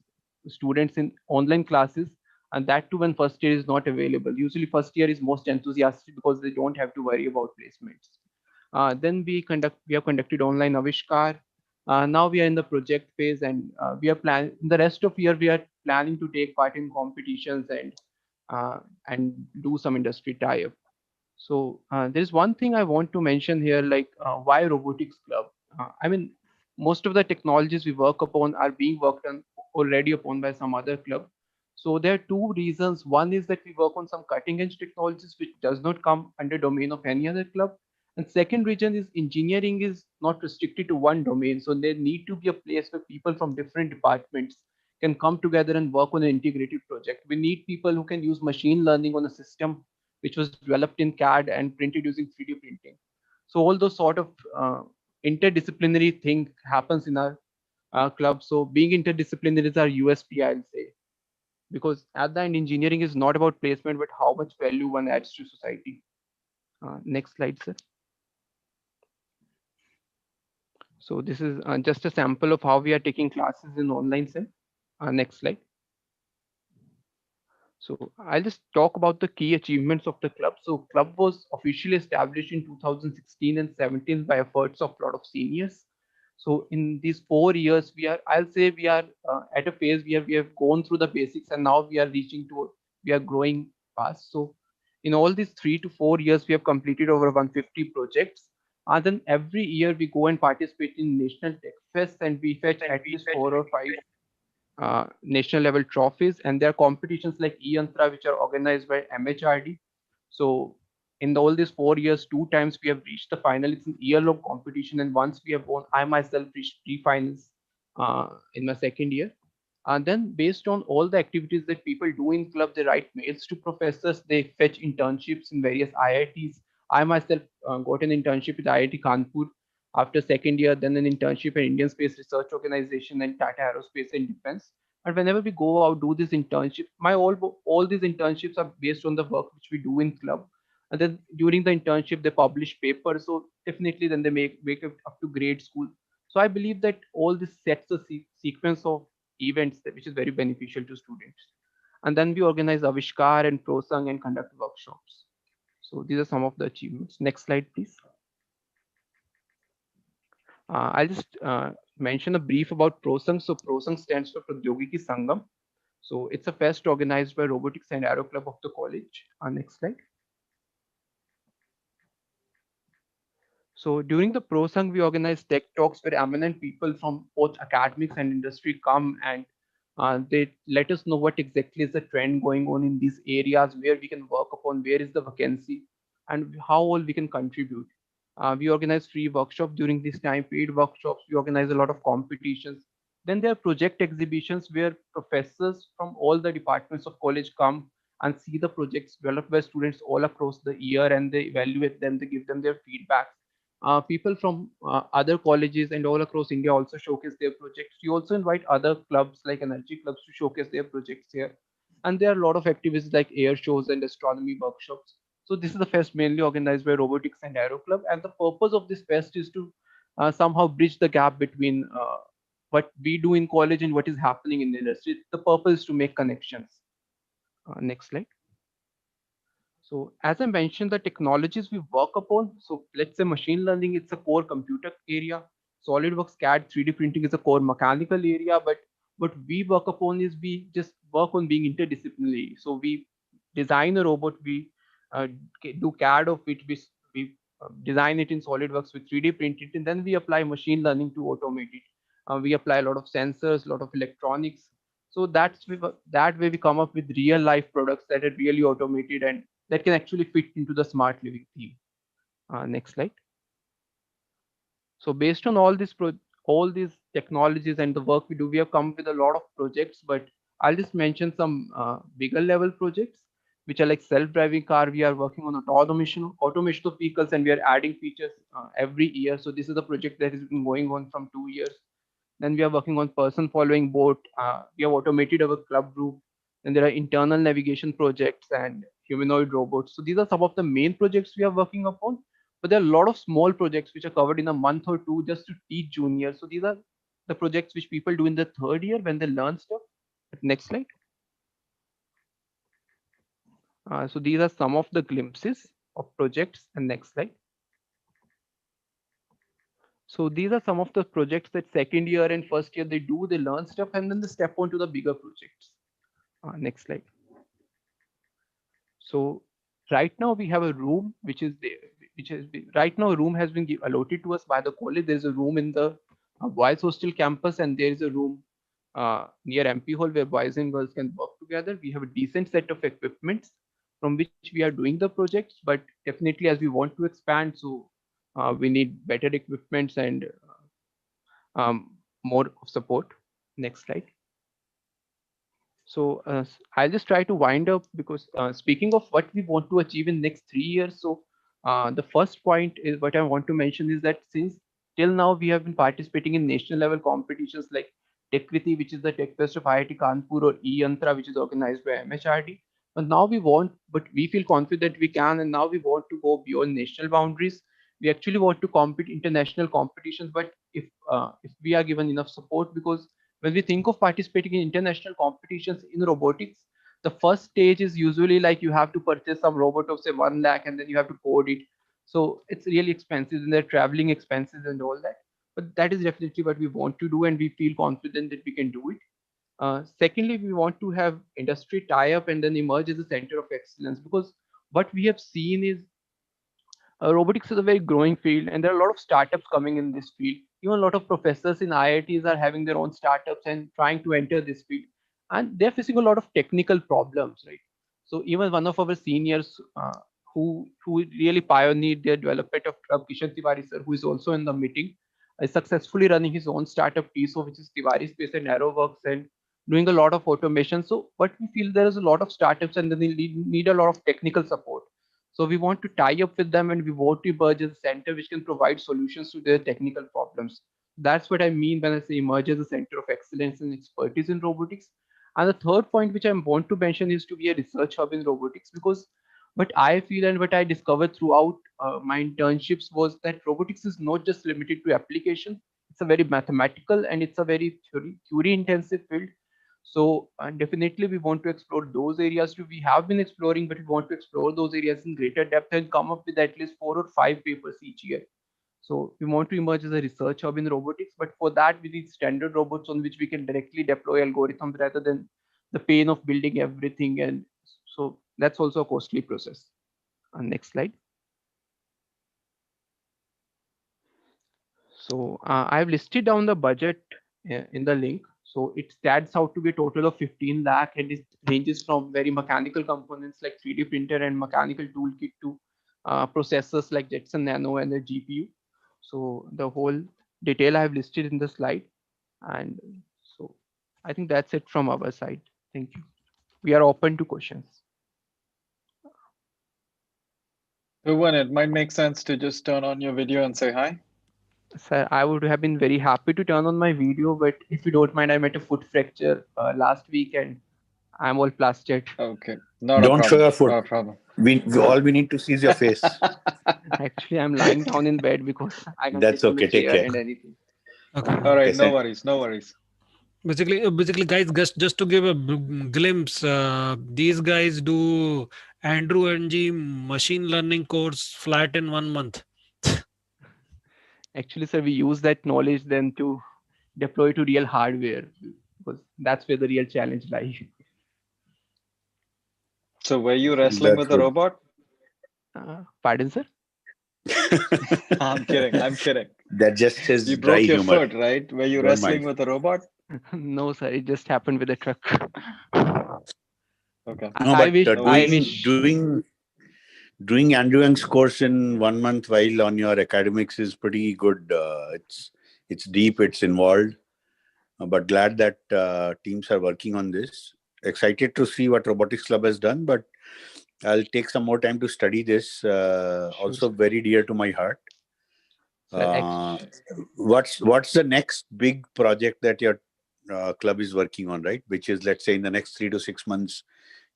students in online classes, and that too when first year is not available. Usually first year is most enthusiastic because they don't have to worry about placements. Then we have conducted online Avishkar. Now we are in the project phase, and we are planning the rest of year. We are planning to take part in competitions and do some industry tie-up. So there is one thing I want to mention here, like why robotics club? I mean, most of the technologies we work upon are being worked on already upon by some other club. So there are 2 reasons. One is that we work on some cutting edge technologies which does not come under domain of any other club. And second reason is engineering is not restricted to one domain. So there need to be a place where people from different departments can come together and work on an integrated project. We need people who can use machine learning on a system which was developed in CAD and printed using 3D printing. So all those sort of interdisciplinary thing happens in our club. So being interdisciplinary is our USP, I'll say, because at the end, engineering is not about placement, but how much value one adds to society. Next slide, sir. So this is just a sample of how we are taking classes in online, sir. Next slide. So I'll just talk about the key achievements of the club. So club was officially established in 2016 and 17 by efforts of a lot of seniors. So in these 4 years, I'll say we are at a phase where we have gone through the basics, and now we are growing fast. So in all these 3 to 4 years, we have completed over 150 projects. And then every year we go and participate in National Tech Fest, and we fetch at least 4 or 5 national level trophies, and there are competitions like e-yantra which are organized by MHRD. So in all these 4 years, 2 times we have reached the final. It's an year-long competition, and once we have won, I myself reached pre-finals in my second year. And then based on all the activities that people do in club, they write mails to professors, they fetch internships in various IITs. I myself got an internship with IIT Kanpur after second year, then an internship at Indian Space Research Organization and Tata Aerospace and Defense. And whenever we go out, do this internship, all these internships are based on the work which we do in club. And then during the internship, they publish papers. So definitely then they make it up to grade school. So I believe that all this sets a sequence of events which is very beneficial to students. And then we organize Avishkar and Prosang and conduct workshops. So these are some of the achievements. Next slide, please. I'll just mention a brief about ProSang. So ProSang stands for Pradyogiki Sangam. So it's a fest organized by Robotics and Aero Club of the college. Next slide. So during the ProSang, we organize tech talks where eminent people from both academics and industry come, and they let us know what exactly is the trend going on in these areas, where we can work upon, where is the vacancy, and how all we can contribute. We organize free workshops during this time, paid workshops. We organize a lot of competitions. Then there are project exhibitions where professors from all the departments of college come and see the projects developed by students all across the year, and they evaluate them, they give them their feedback. People from other colleges and all across India also showcase their projects. We also invite other clubs like energy clubs to showcase their projects here. And there are a lot of activities like air shows and astronomy workshops. So this is the fest mainly organized by Robotics and Aero Club. And the purpose of this fest is to somehow bridge the gap between what we do in college and what is happening in the industry. The purpose is to make connections. Next slide. So as I mentioned, the technologies we work upon, so let's say machine learning, it's a core computer area. SolidWorks CAD 3D printing is a core mechanical area, but what we work upon is we just work on being interdisciplinary. So we design a robot, we uh, do CAD of it, we design it in SolidWorks, we 3D print it, and then we apply machine learning to automate it. We apply a lot of sensors, a lot of electronics. So that way we come up with real life products that are really automated and that can actually fit into the smart living theme. Next slide. So based on all these technologies and the work we do, we have come with a lot of projects, but I'll just mention some bigger level projects, which are like self-driving car. We are working on automation of vehicles, and we are adding features every year. So this is a project that has been going on from 2 years. Then we are working on person following boat. We have automated our club group. Then there are internal navigation projects and humanoid robots. So these are some of the main projects we are working upon. But there are a lot of small projects which are covered in a month or two just to teach juniors. So these are the projects which people do in the third year when they learn stuff. Next slide. So these are some of the glimpses of projects. And next slide. So these are some of the projects that second year and first year they do, they learn stuff, and then they step on to the bigger projects. Next slide. So right now we have a room which is there, right now a room has been allotted to us by the college. There's a room in the boys hostel campus, and there is a room near MP Hall where boys and girls can work together. We have a decent set of equipments from which we are doing the projects, but definitely as we want to expand, so we need better equipments and more support. Next slide. So I'll just try to wind up because speaking of what we want to achieve in next 3 years, so the first point is what I want to mention is that since till now we have been participating in national level competitions like TechViti, which is the Tech Fest of IIT Kanpur, or eYantra, which is organized by MHRD. But we feel confident we can, and now we want to go beyond national boundaries. We actually want to compete international competitions, but if we are given enough support, because when we think of participating in international competitions in robotics, the first stage is usually like you have to purchase some robot of say 1 lakh and then you have to code it. So it's really expensive, and there are traveling expenses and all that. But that is definitely what we want to do, and we feel confident that we can do it. Secondly, we want to have industry tie-up and then emerge as a center of excellence, because what we have seen is robotics is a very growing field, and there are a lot of startups coming in this field. Even a lot of professors in IITs are having their own startups and trying to enter this field, and they're facing a lot of technical problems, right? So even one of our seniors who really pioneered the development of Kishan Tiwari sir, who is also in the meeting, is successfully running his own startup TISO, which is Tiwari Space and Aeroworks, and doing a lot of automation. So, but we feel there is a lot of startups and then they need a lot of technical support. So we want to tie up with them, and we want to emerge as a center which can provide solutions to their technical problems. That's what I mean when I say emerge as a center of excellence and expertise in robotics. And the third point which I want to mention is to be a research hub in robotics, because what I feel and what I discovered throughout my internships was that robotics is not just limited to application. It's a very mathematical and it's a very theory intensive field. So and definitely we want to explore those areas too. We have been exploring, but we want to explore those areas in greater depth and come up with at least 4 or 5 papers each year. So we want to emerge as a research hub in robotics, but for that we need standard robots on which we can directly deploy algorithms rather than the pain of building everything. And so that's also a costly process. Next slide. So I've listed down the budget in the link. So it stands out to be a total of 15 lakh, and it ranges from very mechanical components like 3D printer and mechanical toolkit to processors like Jetson Nano and the GPU. So the whole detail I have listed in the slide. And so I think that's it from our side. Thank you. We are open to questions. Bhuvan, it might make sense to just turn on your video and say hi. Sir, I would have been very happy to turn on my video, but if you don't mind, I met a foot fracture last week and I'm all plastered. Okay, not a Don't show problem. your foot. Not a problem. All we need to see is your face. Actually, I'm lying down in bed because I can't That's sit on the okay. Take chair care. and anything. Okay. All right, Okay, no worries, no worries. Basically, guys, just to give a glimpse, these guys do Andrew NG machine learning course flat in 1 month. Actually, sir, we use that knowledge then to deploy to real hardware because that's where the real challenge lies. So were you wrestling That's with a good. robot? Pardon, sir? I'm kidding. I'm kidding. That just is You dry broke your humor. foot, right? Were you Don't wrestling mind. with a robot? No, sir, it just happened with a truck. Okay. No, I but wish. doing Andrew Yang's course in 1 month while on your academics is pretty good. It's deep, it's involved, but glad that teams are working on this. Excited to see what Robotics Club has done, but I'll take some more time to study this. Also very dear to my heart. What's the next big project that your club is working on, right? Which is, let's say, in the next 3 to 6 months,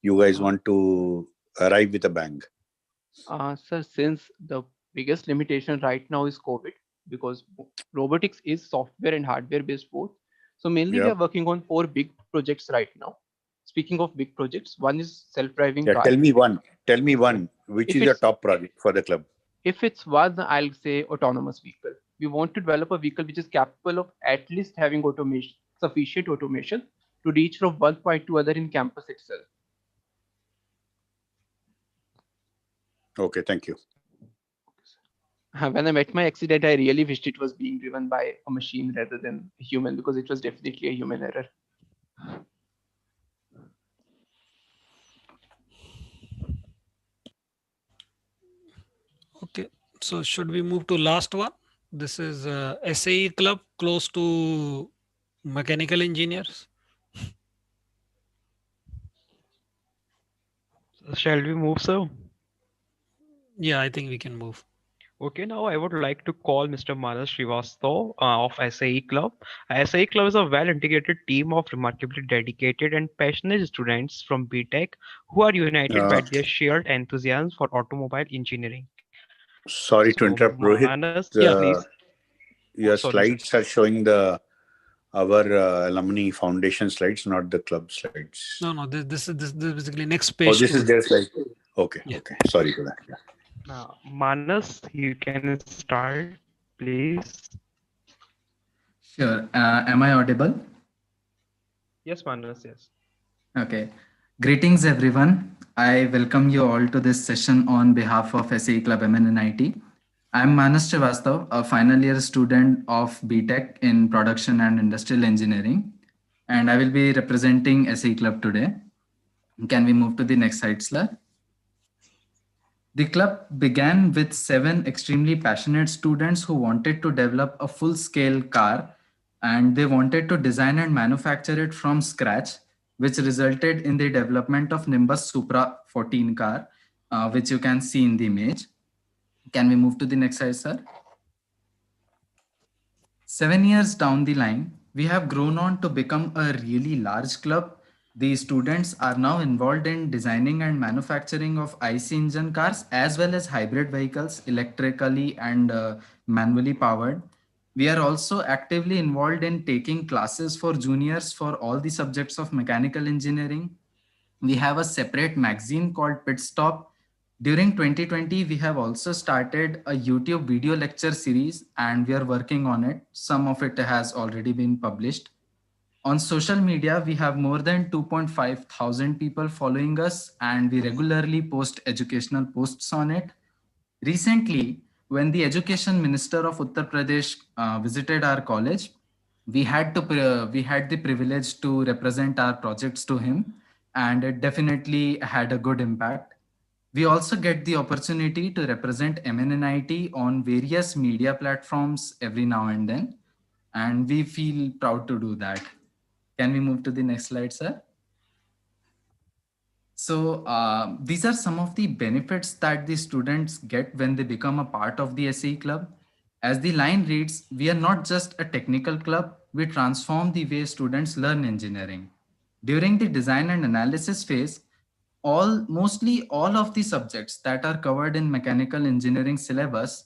you guys want to arrive with a bang. Sir, since the biggest limitation right now is COVID, because robotics is software and hardware based both. So mainly we are working on 4 big projects right now. Speaking of big projects, one is self-driving car. Tell me one. Which is your top project for the club? If it's one, I'll say autonomous vehicle. We want to develop a vehicle which is capable of at least having automation, sufficient automation to reach from one point to other in campus itself. Okay, thank you. When I met my accident, I really wished it was being driven by a machine rather than a human, because it was definitely a human error. Okay, so should we move to last one? This is SAE club close to mechanical engineers. Shall we move, sir? Yeah, I think we can move. Okay, now I would like to call Mr. Manas Srivastav of SAE Club. SAE Club is a well-integrated team of remarkably dedicated and passionate students from BTech who are united by their shared enthusiasm for automobile engineering. Sorry to interrupt, Rohit. Manas, yeah, please. Your Sorry, slides are showing our alumni foundation slides, not the club slides. No, this is basically next page. Oh, this is their slide. Okay, yeah. Okay. Sorry for that. Manas, you can start, please. Sure. Am I audible? Yes, Manas, yes. Okay. Greetings, everyone. I welcome you all to this session on behalf of SAE Club MNNIT. I'm Manas Srivastav, a final year student of BTech in Production and Industrial Engineering, and I will be representing SAE Club today. Can we move to the next slide? The club began with 7 extremely passionate students who wanted to develop a full-scale car, and they wanted to design and manufacture it from scratch, which resulted in the development of Nimbus Supra 14 car, which you can see in the image. Can we move to the next slide, sir? 7 years down the line, we have grown on to become a really large club. The students are now involved in designing and manufacturing of IC engine cars as well as hybrid vehicles, electrically and manually powered. We are also actively involved in taking classes for juniors for all the subjects of mechanical engineering. We have a separate magazine called Pit Stop. During 2020, we have also started a YouTube video lecture series and we are working on it. Some of it has already been published. On social media, we have more than 2.5 thousand people following us and we regularly post educational posts on it. Recently, when the Education Minister of Uttar Pradesh visited our college, we had the privilege to represent our projects to him, and it definitely had a good impact. We also get the opportunity to represent MNNIT on various media platforms every now and then, and we feel proud to do that. Can we move to the next slide, sir? So these are some of the benefits that the students get when they become a part of the SAE club. As the line reads, we are not just a technical club, we transform the way students learn engineering. During the design and analysis phase, mostly all of the subjects that are covered in mechanical engineering syllabus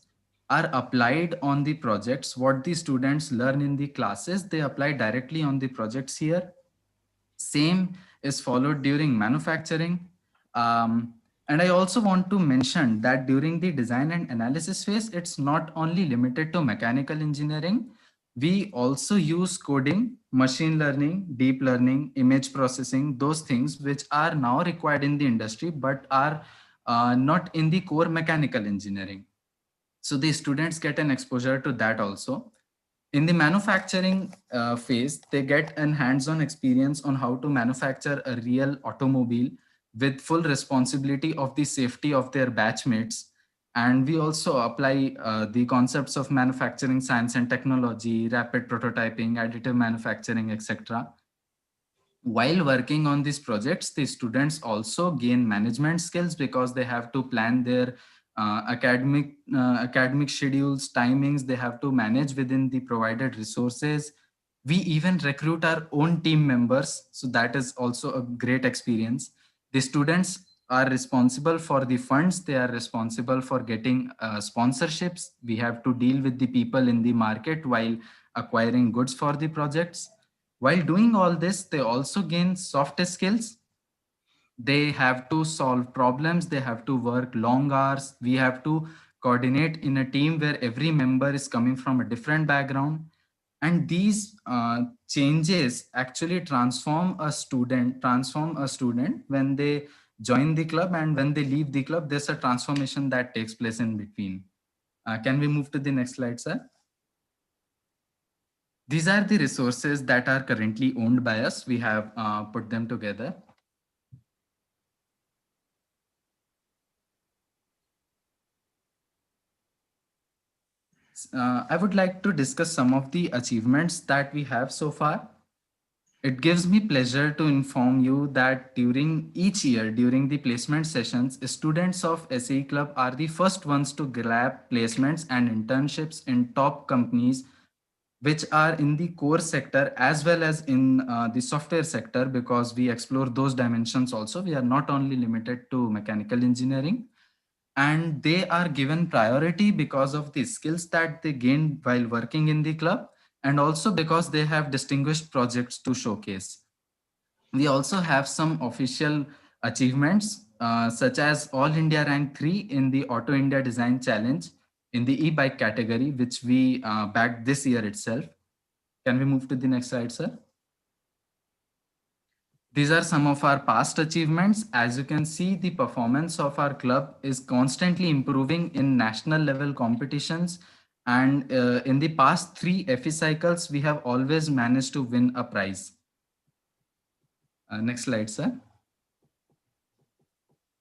are applied on the projects. What the students learn in the classes, they apply directly on the projects here. Same is followed during manufacturing. And I also want to mention that during the design and analysis phase, it's not only limited to mechanical engineering. We also use coding, machine learning, deep learning, image processing, those things which are now required in the industry, but are not in the core mechanical engineering. So the students get an exposure to that also. In the manufacturing phase, they get an hands-on experience on how to manufacture a real automobile with full responsibility of the safety of their batchmates. And we also apply the concepts of manufacturing science and technology, rapid prototyping, additive manufacturing, etc. While working on these projects, the students also gain management skills because they have to plan their academic schedules, timings. They have to manage within the provided resources. We even recruit our own team members, so that is also a great experience. The students are responsible for the funds. They are responsible for getting sponsorships. We have to deal with the people in the market while acquiring goods for the projects. While doing all this, they also gain soft skills. They have to solve problems. They have to work long hours. We have to coordinate in a team where every member is coming from a different background. And these changes actually transform a student when they join the club, and when they leave the club, there's a transformation that takes place in between. Can we move to the next slide, sir? These are the resources that are currently owned by us. We have put them together. I would like to discuss some of the achievements that we have so far. It gives me pleasure to inform you that during each year, during the placement sessions, students of SAE Club are the first ones to grab placements and internships in top companies which are in the core sector as well as in the software sector, because we explore those dimensions also. We are not only limited to mechanical engineering, and they are given priority because of the skills that they gain while working in the club, and also because they have distinguished projects to showcase. We also have some official achievements such as All India Rank 3 in the Auto India Design Challenge in the e-bike category, which we backed this year itself. Can we move to the next slide, sir? These are some of our past achievements. As you can see, the performance of our club is constantly improving in national level competitions. And in the past 3 FE cycles, we have always managed to win a prize. Next slide, sir.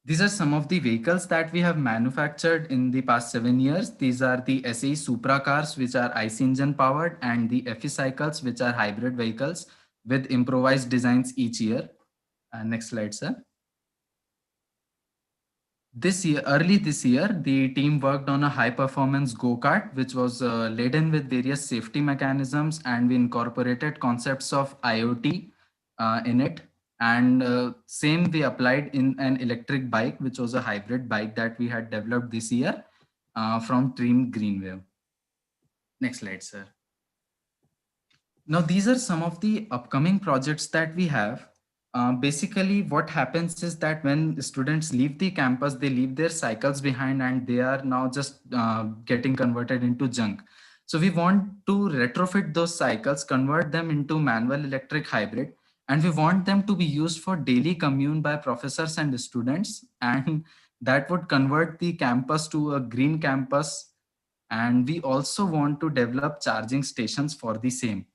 These are some of the vehicles that we have manufactured in the past 7 years. These are the SAE Supra cars, which are IC engine powered, and the FE cycles, which are hybrid vehicles with improvised designs each year. Next slide, sir. Early this year, the team worked on a high performance go-kart, which was laden with various safety mechanisms, and we incorporated concepts of IoT in it. And same we applied in an electric bike, which was a hybrid bike that we had developed this year from Team Greenwave. Next slide, sir. Now, these are some of the upcoming projects that we have. Basically, what happens is that when students leave the campus, they leave their cycles behind, and they are now just getting converted into junk. So we want to retrofit those cycles, convert them into manual electric hybrid, and we want them to be used for daily commune by professors and students. And that would convert the campus to a green campus. And we also want to develop charging stations for the same.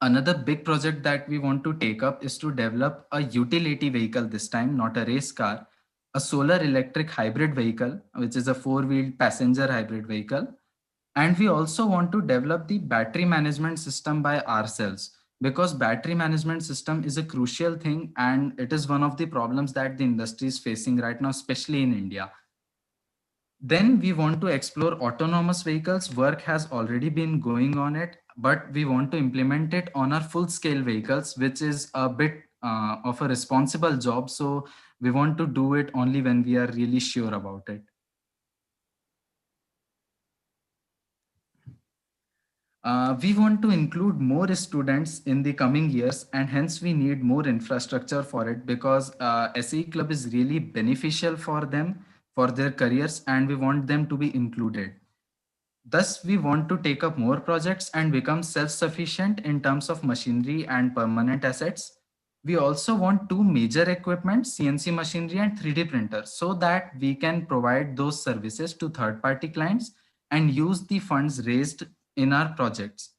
Another big project that we want to take up is to develop a utility vehicle, this time not a race car, a solar electric hybrid vehicle, which is a 4-wheeled passenger hybrid vehicle. And we also want to develop the battery management system by ourselves. because battery management system is a crucial thing, and it is one of the problems that the industry is facing right now, especially in India. Then we want to explore autonomous vehicles. Work has already been going on it, but we want to implement it on our full scale vehicles, which is a bit of a responsible job. So we want to do it only when we are really sure about it. We want to include more students in the coming years, and hence we need more infrastructure for it, because SE Club is really beneficial for them, for their careers, and we want them to be included. Thus, we want to take up more projects and become self-sufficient in terms of machinery and permanent assets. We also want two major equipment, CNC machinery and 3D printer, so that we can provide those services to third-party clients and use the funds raised in our projects.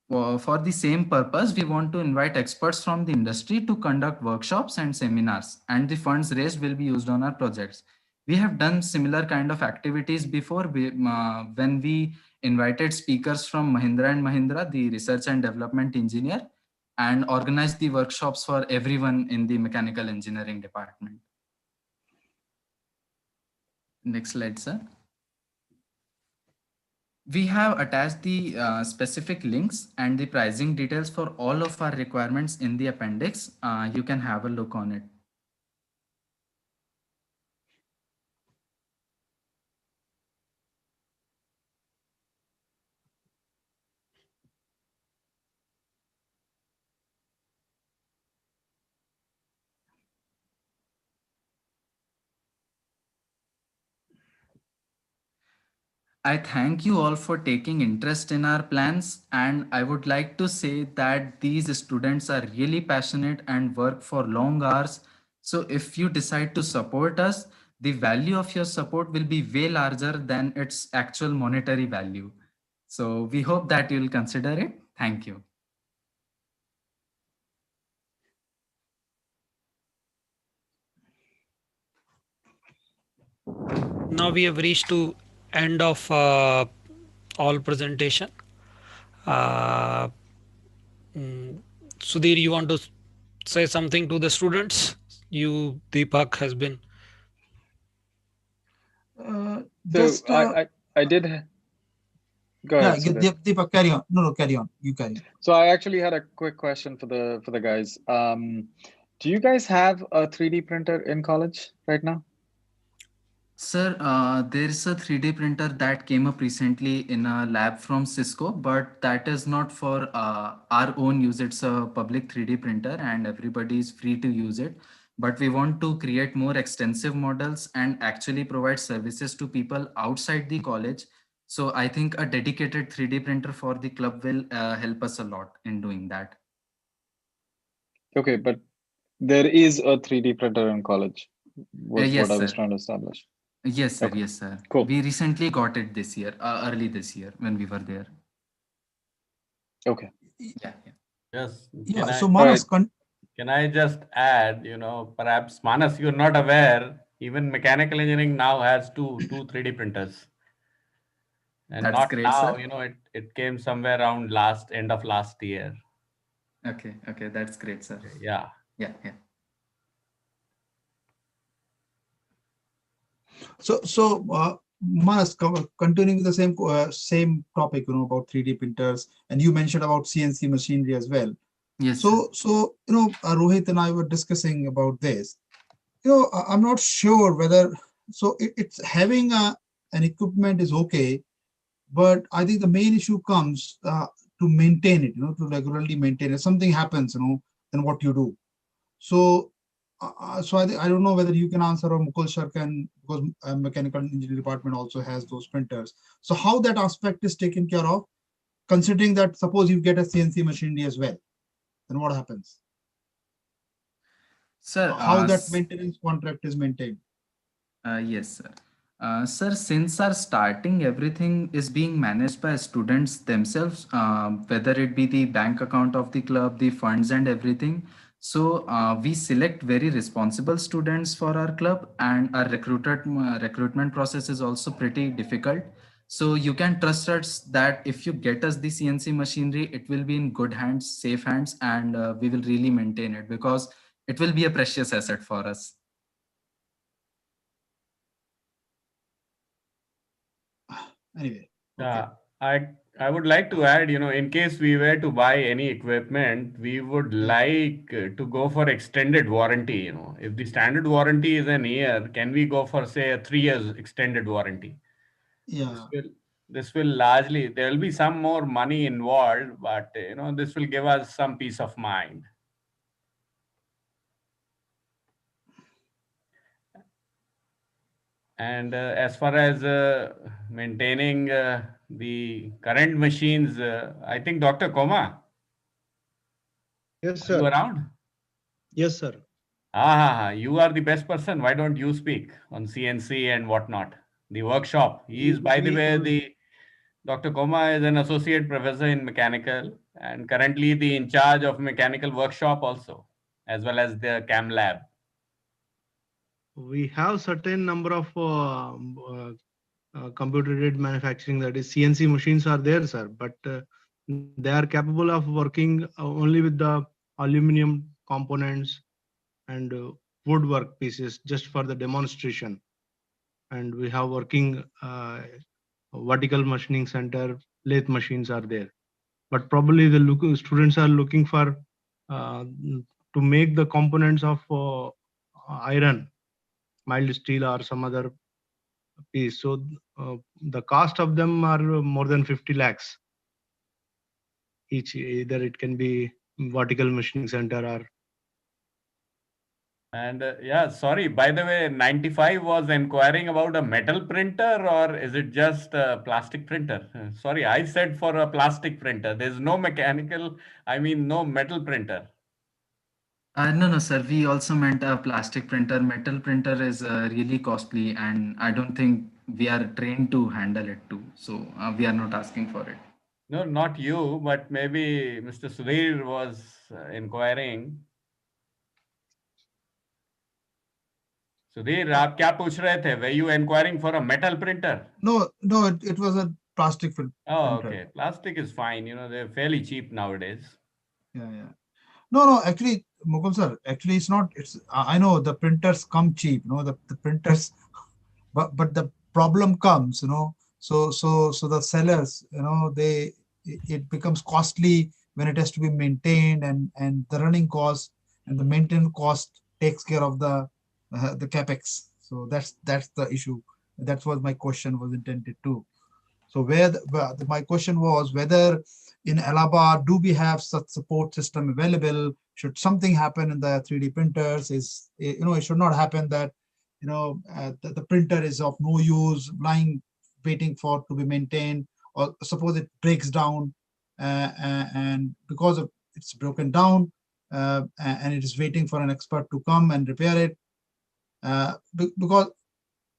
For the same purpose, we want to invite experts from the industry to conduct workshops and seminars, and the funds raised will be used on our projects. We have done similar kind of activities before when we invited speakers from Mahindra and Mahindra, the research and development engineer, and organized the workshops for everyone in the mechanical engineering department. Next slide, sir. We have attached the specific links and the pricing details for all of our requirements in the appendix. You can have a look on it. I thank you all for taking interest in our plans, and I would like to say that these students are really passionate and work for long hours. So if you decide to support us, the value of your support will be way larger than its actual monetary value. So we hope that you'll consider it. Thank you. Now we have reached to end of all presentation. Sudhir, you want to say something to the students? You, Deepak, has been. So I did. Go ahead. Yeah, Deepak, carry on. No, carry on. You carry on. So I actually had a quick question for the guys. Do you guys have a 3D printer in college right now? Sir, there is a 3D printer that came up recently in a lab from Cisco, but that is not for our own use. It's a public 3D printer and everybody is free to use it. But we want to create more extensive models and actually provide services to people outside the college. So I think a dedicated 3D printer for the club will help us a lot in doing that. Okay, but there is a 3D printer in college, was Yes, what I was sir. trying to establish. Yes, sir. Okay. Yes, sir. Cool. We recently got it this year, early this year when we were there. Okay. Yeah. Yes. Yeah. So Manas, can I just add, perhaps Manas, you're not aware, even mechanical engineering now has two 3D printers. And That's not great, now, sir. it came somewhere around end of last year. Okay, that's great, sir. Yeah. Yeah. So Manas, continuing with the same topic, about 3D printers, and you mentioned about CNC machinery as well. Yes. So Rohit and I were discussing about this. I'm not sure whether it's having an equipment is okay, but I think the main issue comes to maintain it, to regularly maintain it. Something happens, then what you do. So I don't know whether you can answer or Mukul sir can, because mechanical engineering department also has those printers. So how that aspect is taken care of, considering that suppose you get a CNC machinery as well, then what happens? Sir, how that maintenance contract is maintained? Yes, sir. Sir, since our starting, everything is being managed by students themselves, whether it be the bank account of the club, the funds and everything. So we select very responsible students for our club, and our recruitment process is also pretty difficult. So you can trust us that if you get us the CNC machinery, it will be in good hands, safe hands, and we will really maintain it because it will be a precious asset for us. Anyway, okay. I would like to add, in case we were to buy any equipment, we would like to go for extended warranty. If the standard warranty is an year, can we go for, say, a 3 years extended warranty? Yeah. This will largely, there will be some more money involved, but this will give us some peace of mind. And as far as maintaining the current machines, I think Dr. Koma. Yes, Are you sir. around? Yes, sir. You are the best person. Why don't you speak on CNC and whatnot? The workshop. He is, by the way, Dr. Koma is an associate professor in mechanical and currently the in charge of mechanical workshop also, as well as the CAM lab. We have certain number of computer-aided manufacturing, that is CNC machines are there, sir, but they are capable of working only with the aluminum components and woodwork pieces just for the demonstration. And we have working vertical machining center, lathe machines are there. But probably the students are looking for to make the components of iron, mild steel or some other piece. So the cost of them are more than 50 lakhs each. Either it can be vertical machining center or. And sorry, by the way, 95 was inquiring about a metal printer or is it just a plastic printer? Sorry, I said for a plastic printer. There's no mechanical, no metal printer. No, sir. We also meant a plastic printer. Metal printer is really costly, and I don't think we are trained to handle it too. So we are not asking for it. No, not you, but maybe Mr. Sudhir was inquiring. Sudhir, आप क्या पूछ रहे थे? Were you inquiring for a metal printer? No, it was a plastic printer. Oh, okay. Plastic is fine. They're fairly cheap nowadays. Yeah. No, actually, Mukul sir, actually it's not, I know the printers come cheap, the printers, but the problem comes, so the sellers, it becomes costly when it has to be maintained and the running cost and the maintenance cost takes care of the capex. So that's the issue. That's what my question was intended to. So my question was whether in Allahabad, do we have such support system available? Should something happen in the 3D printers, it should not happen that, the printer is of no use, lying, waiting for to be maintained, or suppose it breaks down and because of it's broken down and it is waiting for an expert to come and repair it. Because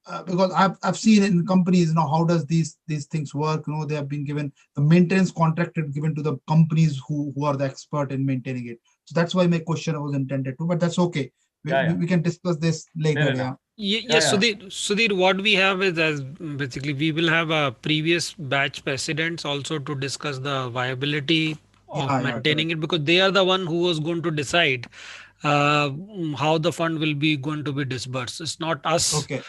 I've seen in companies, how does these things work? They have been given the maintenance contract given to the companies who are the expert in maintaining it. So that's why my question was intended to, but that's okay. We can discuss this later. Yes, Sudhir, what we have is as basically we will have a previous batch precedents also to discuss the viability of maintaining it, because they are the one who was going to decide how the fund will be going to be disbursed. It's not us. Okay.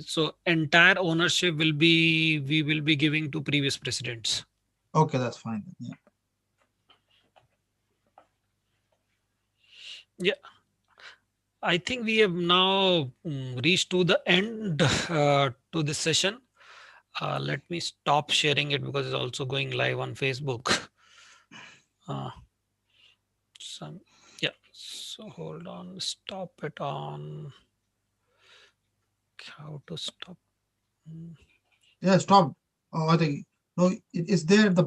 So entire ownership we will be giving to previous presidents. Okay, that's fine. Yeah. I think we have now reached to the end to this session. Let me stop sharing it because it's also going live on Facebook. So hold on, stop it on. How to stop? Yeah, stop. Oh, I think no, it is there. The